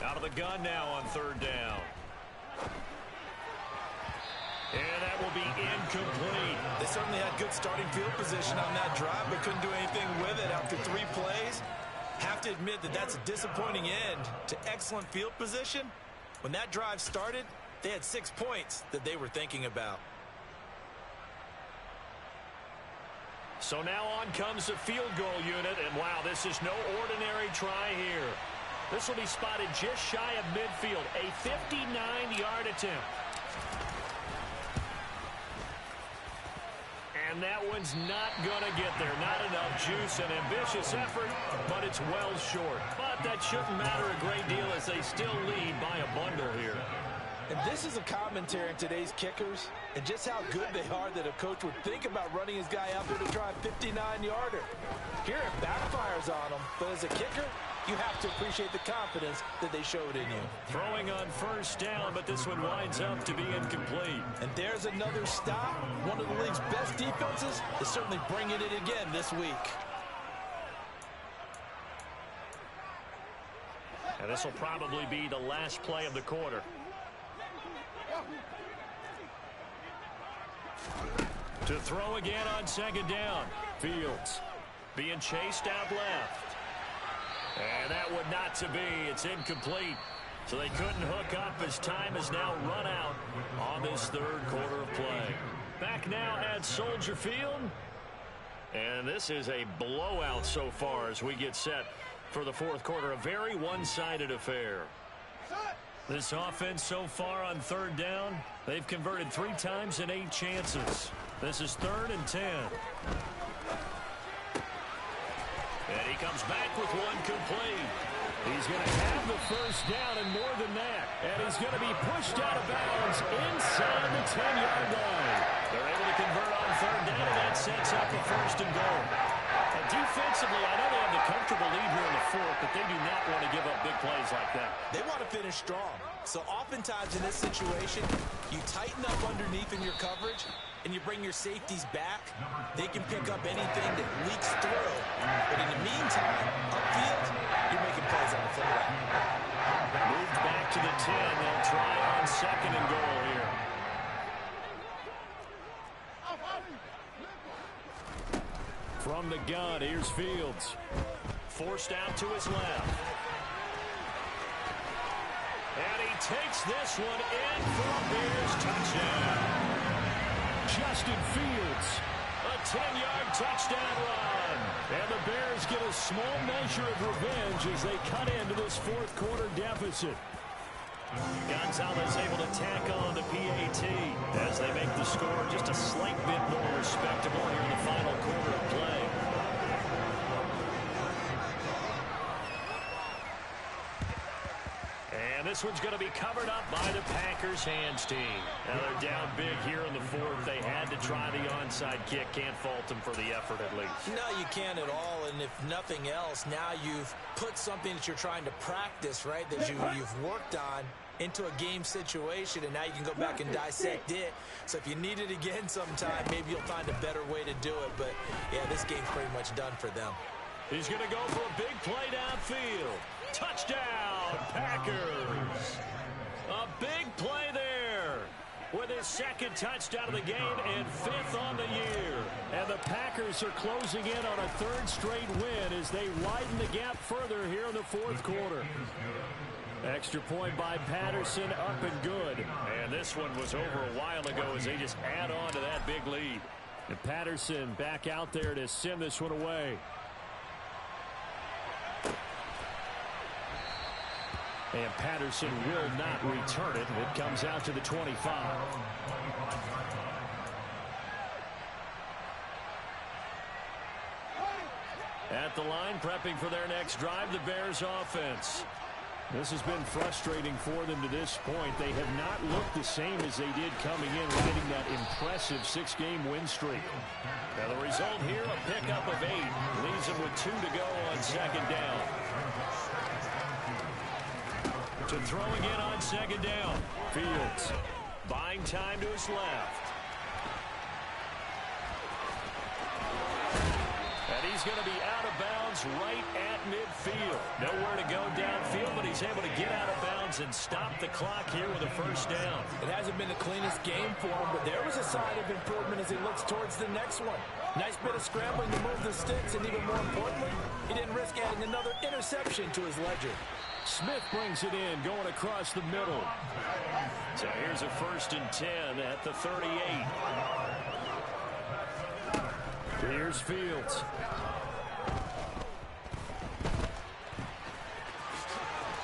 Out of the gun now on 3rd down. And that will be incomplete. They certainly had good starting field position on that drive, but couldn't do anything with it after 3 plays. Have to admit that that's a disappointing end to excellent field position. When that drive started, they had 6 points that they were thinking about. So now on comes the field goal unit, and wow, this is no ordinary try here. This will be spotted just shy of midfield, a 59-yard attempt. And that one's not going to get there. Not enough juice, an ambitious effort, but it's well short. But that shouldn't matter a great deal as they still lead by a bundle here. And this is a commentary on today's kickers and just how good they are that a coach would think about running his guy out there to try a 59-yarder. Here it backfires on him, but as a kicker, you have to appreciate the confidence that they showed in you. Throwing on 1st down, but this one winds up to be incomplete. And there's another stop. One of the league's best defenses is certainly bringing it again this week. And this will probably be the last play of the quarter. To throw again on 2nd down. Fields being chased out left. And that would not to be. It's incomplete. So they couldn't hook up as time has now run out on this 3rd quarter of play. Back now at Soldier Field. And this is a blowout so far as we get set for the 4th quarter. A very one-sided affair. This offense so far on 3rd down, they've converted 3 times in 8 chances. This is 3rd and 10. And he comes back with one complete. He's going to have the 1st down and more than that. And he's going to be pushed out of bounds inside the 10-yard line. They're able to convert on 3rd down, and that sets up a 1st and goal. And defensively, I know they have the comfortable lead here in the 4th, but they do not want to give up big plays like that. They want to finish strong. So oftentimes in this situation, you tighten up underneath in your coverage, and you bring your safeties back. They can pick up anything that leaks through. But in the meantime, upfield, you're making plays on the football. Moved back to the 10. They'll try on 2nd and goal here. From the gun, here's Fields. Forced out to his left. And he takes this one in for a Bears touchdown. Justin Fields, a 10-yard touchdown run. And the Bears get a small measure of revenge as they cut into this 4th quarter deficit. Gonzalez able to tack on the PAT as they make the score just a slight bit more respectable here in the final quarter of play. And this one's going to be covered up by the Packers hands team. Now they're down big here in the 4th. They had to try the onside kick. Can't fault them for the effort at least. No, you can't at all. And if nothing else, now you've put something that you're trying to practice, right, that you've worked on into a game situation, and now you can go back and dissect it. So if you need it again sometime, maybe you'll find a better way to do it. But, yeah, this game's pretty much done for them. He's going to go for a big play downfield. Touchdown, Packers. A big play there with his second touchdown of the game and 5th on the year. And the Packers are closing in on a 3rd straight win as they widen the gap further here in the 4th quarter. Extra point by Patterson, up and good. And this one was over a while ago as they just add on to that big lead. And Patterson back out there to send this one away. And Patterson will not return it. It comes out to the 25. At the line, prepping for their next drive, the Bears offense. This has been frustrating for them to this point. They have not looked the same as they did coming in, riding that impressive 6-game win streak. Now the result here, a pickup of 8. Leaves them with 2 to go on 2nd down. To throw again on 2nd down. Fields buying time to his left. And he's going to be out of bounds right at midfield. Nowhere to go downfield, but he's able to get out of bounds and stop the clock here with a 1st down. It hasn't been the cleanest game for him, but there was a sign of improvement as he looks towards the next one. Nice bit of scrambling to move the sticks, and even more importantly, he didn't risk adding another interception to his ledger. Smith brings it in, going across the middle. So here's a 1st and 10 at the 38. Here's Fields.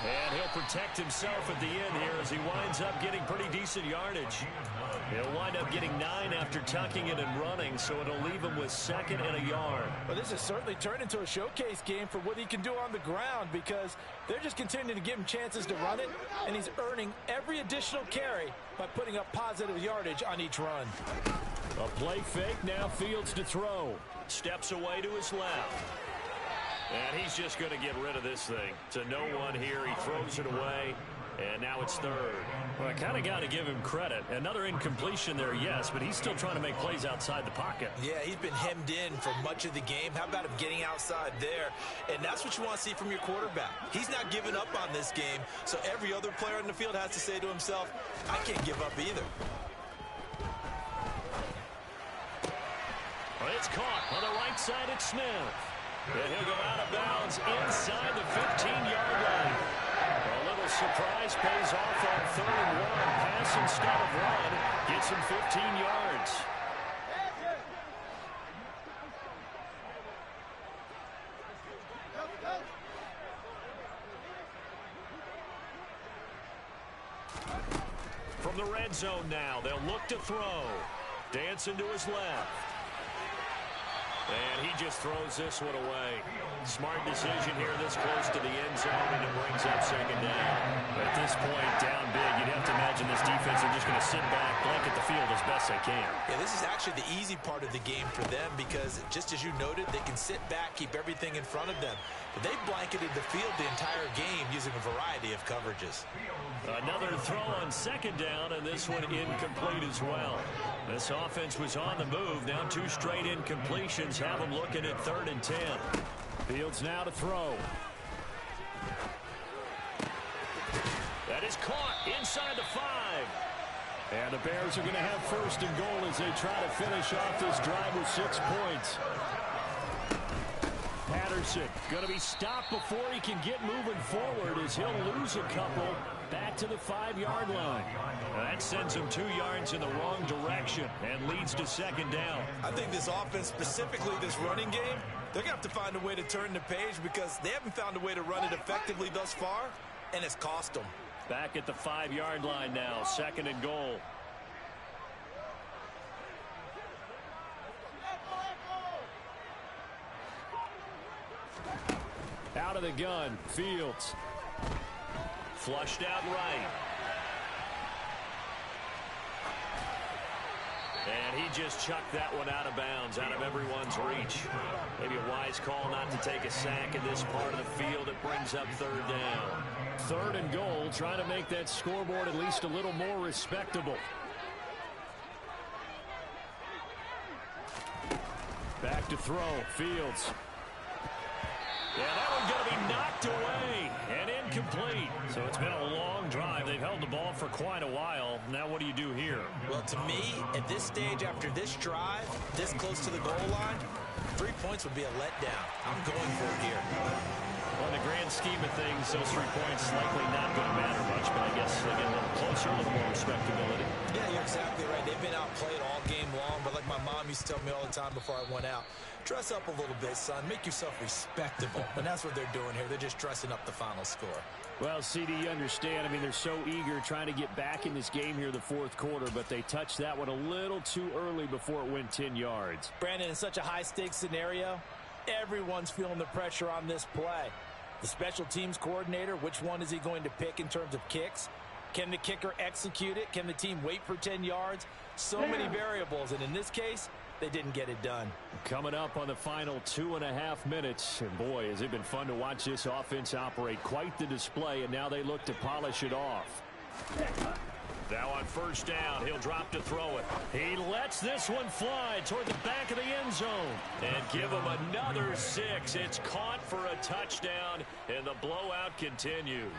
And he'll protect himself at the end here as he winds up getting pretty decent yardage. He'll wind up getting 9 after tucking it and running, so it'll leave him with 2nd and a yard. Well, this has certainly turned into a showcase game for what he can do on the ground because they're just continuing to give him chances to run it, and he's earning every additional carry by putting up positive yardage on each run. A play fake, now Fields to throw. Steps away to his left. And he's just going to get rid of this thing. To no one here. He throws it away. And now it's 3rd. Well, I kind of got to give him credit. Another incompletion there, yes, but he's still trying to make plays outside the pocket. Yeah, he's been hemmed in for much of the game. How about him getting outside there? And that's what you want to see from your quarterback. He's not giving up on this game, so every other player in the field has to say to himself, I can't give up either. Well, it's caught on the right side at Smith. And he'll go out of bounds inside the 15-yard line. A little surprise pays off on 3rd and 1. Pass instead of run. Gets him 15 yards. From the red zone now, they'll look to throw. Dancing to his left. And he just throws this one away. Smart decision here this close to the end zone, and it brings up 2nd down. At this point, down big, you'd have to imagine this defense are just going to sit back, blanket the field as best they can. Yeah, this is actually the easy part of the game for them because, just as you noted, they can sit back, keep everything in front of them. But they've blanketed the field the entire game using a variety of coverages. Another throw on 2nd down, and this one incomplete as well. This offense was on the move. Now 2 straight incompletions have them looking at 3rd and 10. Fields now to throw. That is caught inside the 5. And the Bears are going to have 1st and goal as they try to finish off this drive with 6 points. Patterson going to be stopped before he can get moving forward as he'll lose a couple back to the 5-yard line. Now that sends him 2 yards in the wrong direction and leads to 2nd down. I think this offense, specifically this running game, they're going to have to find a way to turn the page because they haven't found a way to run it effectively thus far, and it's cost them. Back at the 5-yard line now, 2nd and goal. Out of the gun, Fields. Flushed out right. And he just chucked that one out of bounds, out of everyone's reach. Maybe a wise call not to take a sack in this part of the field. It brings up 3rd down. 3rd and goal, trying to make that scoreboard at least a little more respectable. Back to throw, Fields. Yeah, that one's going to be knocked away and incomplete. incomplete. So it's been a long drive. They've held the ball for quite a while. Now what do you do here? Well, to me, at this stage, after this drive, this close to the goal line, 3 points would be a letdown. I'm going for it here. Well, in the grand scheme of things, those 3 points likely not going to matter much, but I guess they get a little closer, a little more respectability. Yeah, you're exactly right. They've been outplayed all game long, but like my mom used to tell me all the time before I went out, dress up a little bit, son. Make yourself respectable. And that's what they're doing here. They're just dressing up the final score. Well, CD, you understand. I mean, they're so eager trying to get back in this game here the fourth quarter, but they touched that one a little too early before it went 10 yards. Brandon, in such a high-stakes scenario, everyone's feeling the pressure on this play. The special teams coordinator, which one is he going to pick in terms of kicks? Can the kicker execute it? Can the team wait for 10 yards? So many variables, and in this case, they didn't get it done. Coming up on the final 2.5 minutes, and boy, has it been fun to watch this offense operate. Quite the display, and now they look to polish it off. Now on first down, he'll drop to throw it. He lets this one fly toward the back of the end zone. And give him another 6. It's caught for a touchdown, and the blowout continues.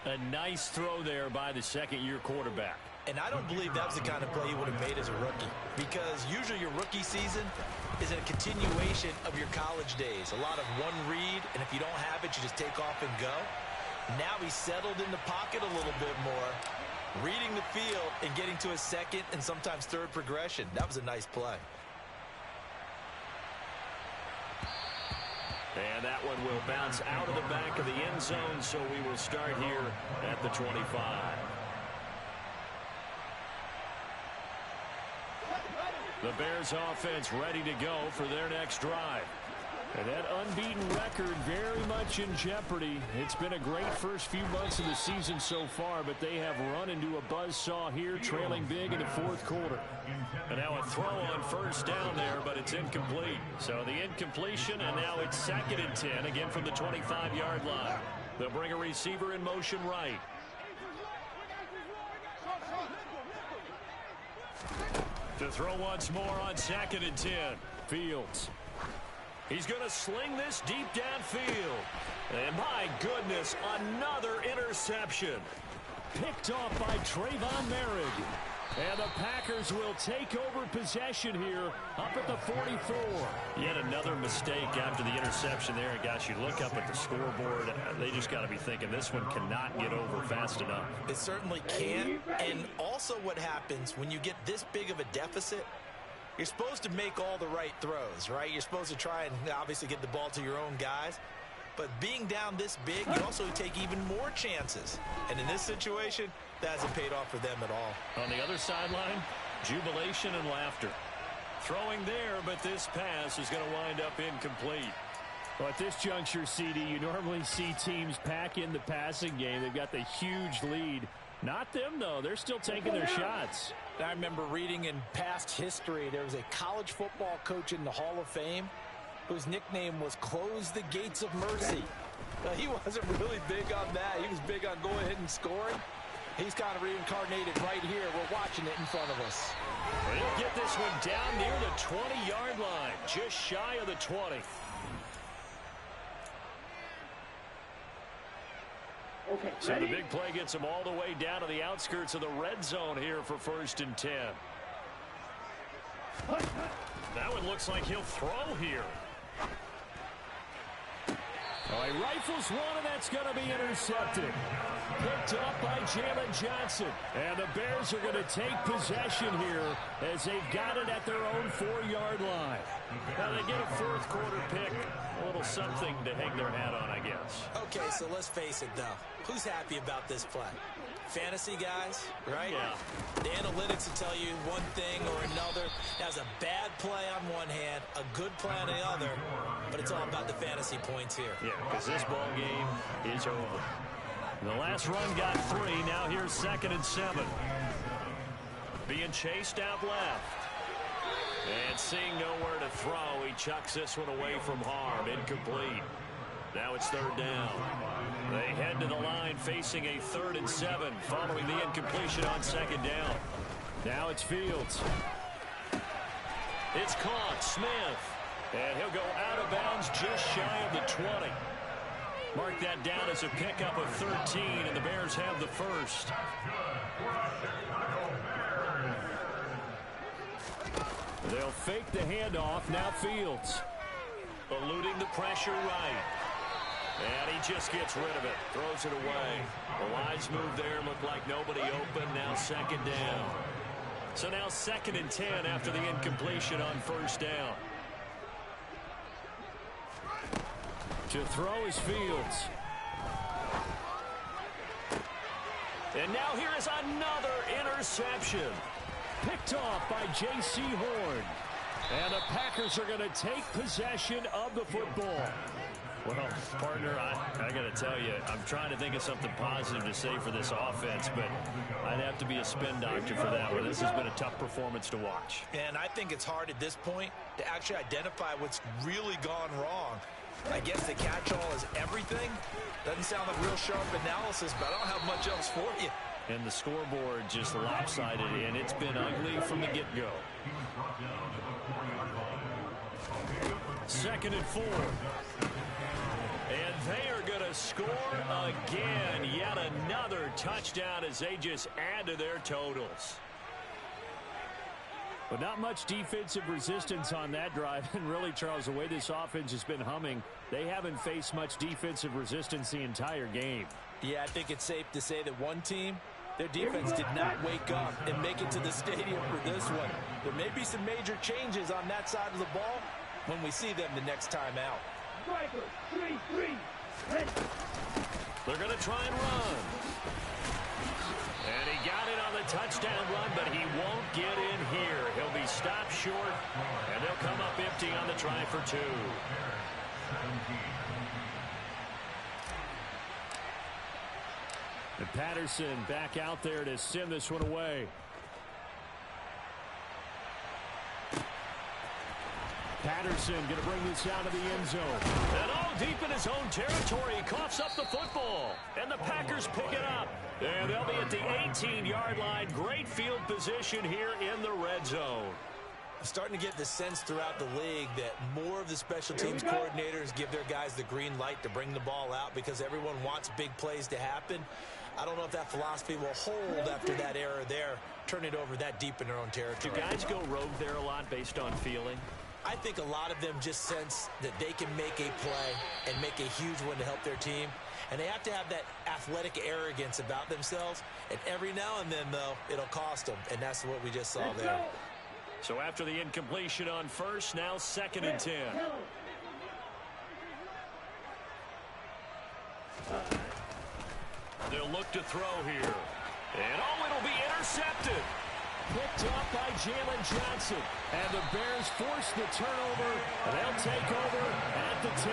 A nice throw there by the second-year quarterback. And I don't believe that was the kind of play he would have made as a rookie, because usually your rookie season is a continuation of your college days. A lot of one read, and if you don't have it, you just take off and go. Now he's settled in the pocket a little bit more, reading the field and getting to a second and sometimes third progression. That was a nice play. And that one will bounce out of the back of the end zone, so we will start here at the 25. The Bears offense ready to go for their next drive. And that unbeaten record very much in jeopardy. It's been a great first few months of the season so far, but they have run into a buzzsaw here, trailing big in the fourth quarter. And now a throw on first down there, but it's incomplete. So the incompletion, and now it's 2nd and 10, again from the 25-yard line. They'll bring a receiver in motion right. To throw once more on 2nd and 10. Fields. He's going to sling this deep downfield. And my goodness, another interception. Picked off by Trayvon Merrick. And the Packers will take over possession here up at the 44. Yet another mistake after the interception there. And gosh, you look up at the scoreboard, they just got to be thinking this one cannot get over fast enough. It certainly can. And also what happens when you get this big of a deficit, you're supposed to make all the right throws, right? You're supposed to try and obviously get the ball to your own guys. But being down this big, you also take even more chances. And in this situation, that hasn't paid off for them at all. On the other sideline, jubilation and laughter. Throwing there, but this pass is going to wind up incomplete. Well, at this juncture, CD, you normally see teams pack in the passing game. They've got the huge lead. Not them, though. They're still taking their shots. I remember reading in past history, there was a college football coach in the Hall of Fame whose nickname was Close the Gates of Mercy. He wasn't really big on that. He was big on going ahead and scoring. He's kind of reincarnated right here. We're watching it in front of us. Well, he'll get this one down near the 20-yard line, just shy of the 20. Okay, so ready? the big play gets him all the way down to the outskirts of the red zone here for 1st and 10. That one looks like he'll throw here. Oh, he rifles one, and that's going to be intercepted. Picked up by Jalen Johnson. And the Bears are going to take possession here as they've got it at their own 4-yard line. Now they get a fourth quarter pick. A little something to hang their hat on, I guess. Okay, so let's face it, though. Who's happy about this play? Fantasy guys, right? Yeah. The analytics will tell you one thing or another. That's a bad play on one hand, a good play on the other, but it's all about the fantasy points here. Yeah, because this ball game is over. The last run got 3. Now here's 2nd and 7. Being chased out left. And seeing nowhere to throw, he chucks this one away from harm. Incomplete. Now it's 3rd down. They head to the line facing a 3rd and 7 following the incompletion on 2nd down. Now it's Fields. It's caught. Smith. And he'll go out of bounds just shy of the 20. Mark that down as a pickup of 13, and the Bears have the first. They'll fake the handoff. Now Fields. Eluding the pressure right. And he just gets rid of it. Throws it away. The wise move there. Looked like nobody open. Now second down. So now 2nd and 10 after the incompletion on first down. To throw is Fields. And now here is another interception. Picked off by J.C. Horn. And the Packers are going to take possession of the football. Well, partner, I got to tell you, I'm trying to think of something positive to say for this offense, but I'd have to be a spin doctor for that one. This has been a tough performance to watch. And I think it's hard at this point to actually identify what's really gone wrong. I guess the catch-all is everything. Doesn't sound like real sharp analysis, but I don't have much else for you. And the scoreboard just lopsided, and it's been ugly from the get-go. 2nd and 4. And they are going to score again. Yet another touchdown as they just add to their totals. But not much defensive resistance on that drive. And really, Charles, the way this offense has been humming, they haven't faced much defensive resistance the entire game. Yeah, I think it's safe to say that one team, their defense did not wake up and make it to the stadium for this one. There may be some major changes on that side of the ball when we see them the next time out. They're going to try and run. And he got it on the touchdown run, but he won't get in here. He'll be stopped short, and they'll come up empty on the try for 2. And Patterson back out there to send this one away. Patterson going to bring this out of the end zone. And all deep in his own territory, he coughs up the football. And the Packers pick it up. And they'll be at the 18-yard line. Great field position here in the red zone. I'm starting to get the sense throughout the league that more of the special teams coordinators give their guys the green light to bring the ball out because everyone wants big plays to happen. I don't know if that philosophy will hold after that error there, turn it over that deep in their own territory. Do guys go rogue there a lot based on feeling? I think a lot of them just sense that they can make a play and make a huge one to help their team. And they have to have that athletic arrogance about themselves. And every now and then, though, it'll cost them. And that's what we just saw there. So after the incompletion on first, now 2nd and 10. They'll look to throw here. And it'll be intercepted. Picked up by Jalen Johnson. And the Bears force the turnover. They'll take over at the 10.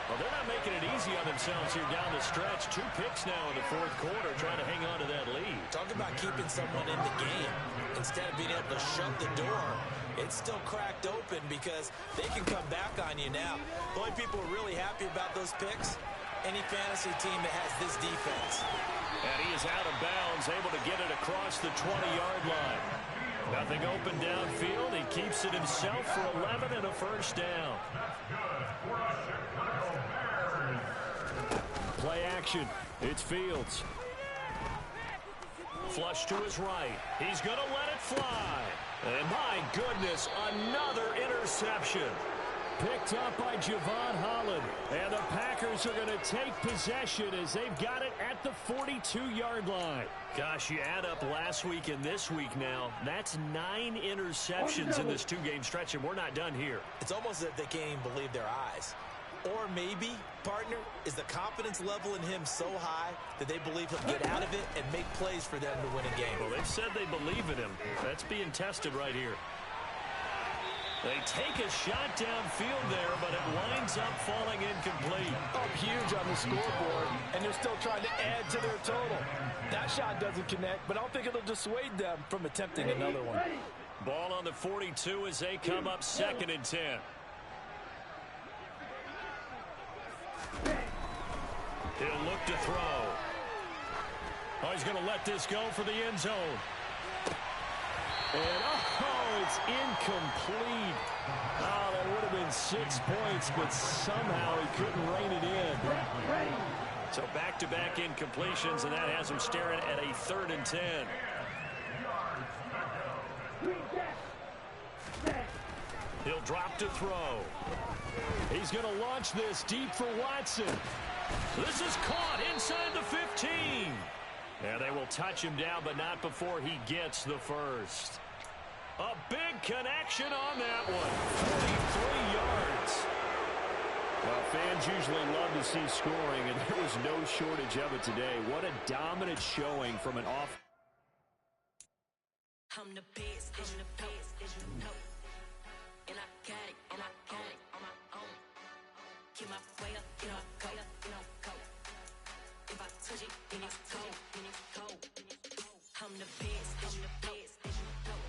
Well, they're not making it easy on themselves here down the stretch. 2 picks now in the 4th quarter, trying to hang on to that lead. Talk about keeping someone in the game. Instead of being able to shut the door, it's still cracked open because they can come back on you now. The only people who are really happy about those picks, any fantasy team that has this defense. And he is out of bounds, able to get it across the 20-yard line. Nothing open downfield. He keeps it himself for 11 and a first down. Play action. It's Fields. Flush to his right. He's going to let it fly. And my goodness, another interception. Picked up by Javon Holland. And the Packers are going to take possession as they've got it at the 42-yard line. Gosh, you add up last week and this week now. That's 9 interceptions in this 2-game stretch, and we're not done here. It's almost as if they can't even believe their eyes. Or maybe, partner, is the confidence level in him so high that they believe he'll get out of it and make plays for them to win a game. Well, they've said they believe in him. That's being tested right here. They take a shot downfield there, but it winds up falling incomplete. Up huge on the scoreboard, and they're still trying to add to their total. That shot doesn't connect, but I don't think it'll dissuade them from attempting another one. Ball on the 42 as they come up 2nd and 10. He'll look to throw. Oh, he's going to let this go for the end zone. And, it's incomplete. Oh, that would have been 6 points, but somehow he couldn't rein it in. So back-to-back incompletions, and that has him staring at a 3rd and 10. He'll drop to throw. He's going to launch this deep for Watson. This is caught inside the 15. And they will touch him down, but not before he gets the first. A big connection on that one. 43 yards. Well, fans usually love to see scoring, and there was no shortage of it today. What a dominant showing from an off. I'm the best, I'm the best, you know. And I got it, and I got it on my own. Get my way up, you know, go, you know, go. If I touch it, then it's cold, then it's cold. I'm the best, you know.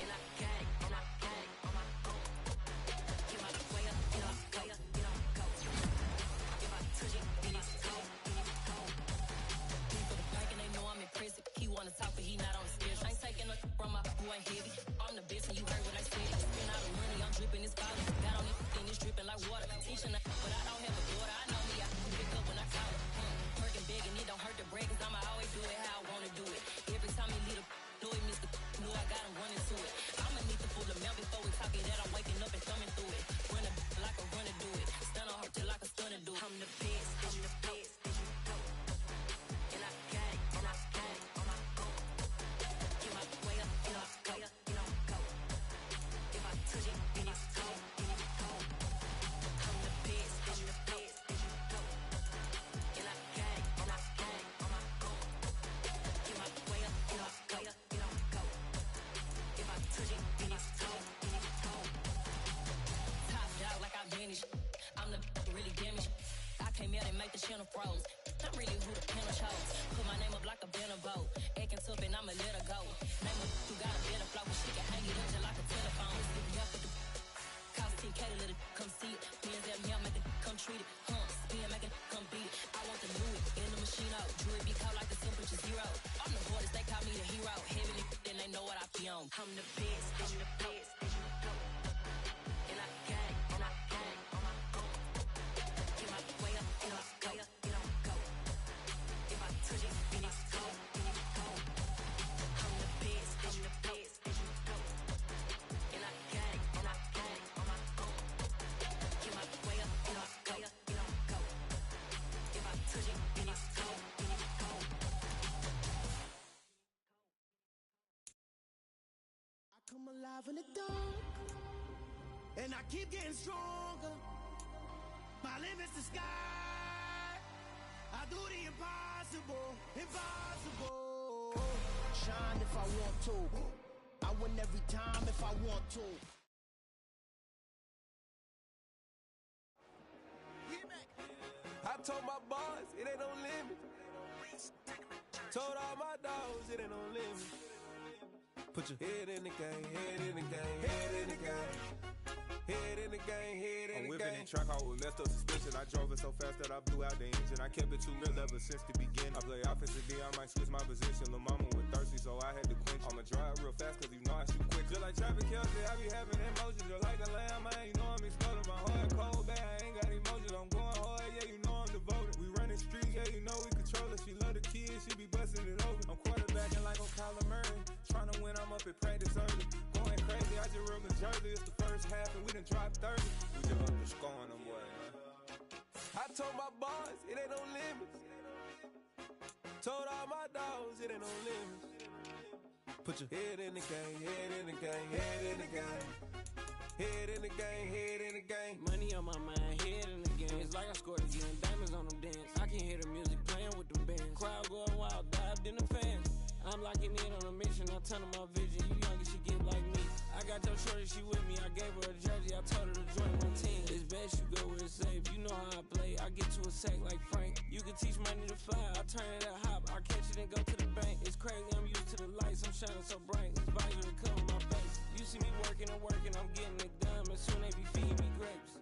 And I got it, and I got it on my own. Get my way up, you know, go, you know, go. If I touch it, then it's cold, then it's cold. People the bike and they know I'm in prison. He wanna talk, but he not on the stairs. I ain't taking no from my who ain't heavy. I'm the best, and you heard what I said. Spend all the money, I'm dripping, it's falling. Got on everything, it's dripping like water. Teaching, but I don't have a daughter. I know me, I can pick up when I call her. Working big, and it don't hurt to break, cause I'ma always do it how I wanna do it. Every time he lead a do it, Mr. Knew I got him running to it. I'ma need to pull the mouth before we talk it that I'm waking up and thumbing through it. Run a like a runner do it. Stun on her till like a stunner do. I'm the best, I'm the best, you know. And I got it, and I got it on my own. Get my way up, you know, go, you know, go. If I touch it, then it's cold, then it's cold. I'm the best, you know. And I got it, and I got it on my own. Get my way up, you know, go, you know, go. If I touch it, then it's cold, then it's cold. Top dog like I vanished. I'm the really damaged. I came out and make the channel froze. I'm really who the piano chose. Put my name up like a banner boat. Acting tough and I'ma let her go. Name her who got a better flow. She can hang it up just like a telephone. Stick me up with the cost 10K to let it come see it. Hands at me, I make it come treat it. Spin, make it come beat it. I want the new it in the machine out. Jewelry be cold like the temperature 0. I'm the hardest, they call me the hero. Heavy then they know what I be on. I'm the best, I'm the best, you know. And I got it, and I got it on my own. Get my way up, you know, go, you know, go. If I touch it, then it's cold, then it's cold. I'm the best, you know. And I got it, and I got it on my own. Get my way up, you know, go, you know, go. If I touch it, then it's cold, then it's cold. I come alive in the dark, and I keep getting stronger. My limit's the sky. I do the impossible, impossible. Shine if I want to. I win every time if I want to. I told my boss, it ain't no limit. Told all my dogs, it ain't no limit. Put your head in the game, head in the game, head in the game. Head in the game, head in the game. I'm whipping that track out with messed up suspension. I drove it so fast that I blew out the engine. I kept it too real ever since the beginning. I play offensive D, I might switch my position. Lil' mama was thirsty, so I had to quench. I'ma drive real fast, cause you know I shoot quick. Just like traffic Kelsey, I be having emotions. Just like a lamb, man, you know I'm exploding. My heart cold, bad, I ain't got emotions. I'm going hard, yeah, you know I'm devoted. We running streets, yeah, you know we control it. She love the kids, she be busting it open. I'm quarterbacking like I'm Kyler Murray. Trying to win, I'm up at practice early. Going crazy, I just rode the jersey. It's the first half and we done dropped 30. We just underscoring them, boy, man. I told my boss, it ain't no limits. Told all my dogs, it ain't no limits. Put your head in the game, head in the game, head in the game. Head in the game, head in the game. Money on my mind, head in the game. It's like I scored again, diamonds on them dance. I can hear the music playing with them bands. Crowd going wild, dived in the fans. I'm locking in on a mission, I turn on my vision. You younger, she get like me. I got your shorty, she with me. I gave her a jersey, I told her to join my team. It's best you go where it's safe. You know how I play. I get to a sack like Frank. You can teach money to fly. I turn it a hop. I catch it and go to the bank. It's crazy, I'm used to the lights. I'm shining so bright. This visor to cover my face. You see me working and working. I'm getting it done. And soon they be feeding me grapes.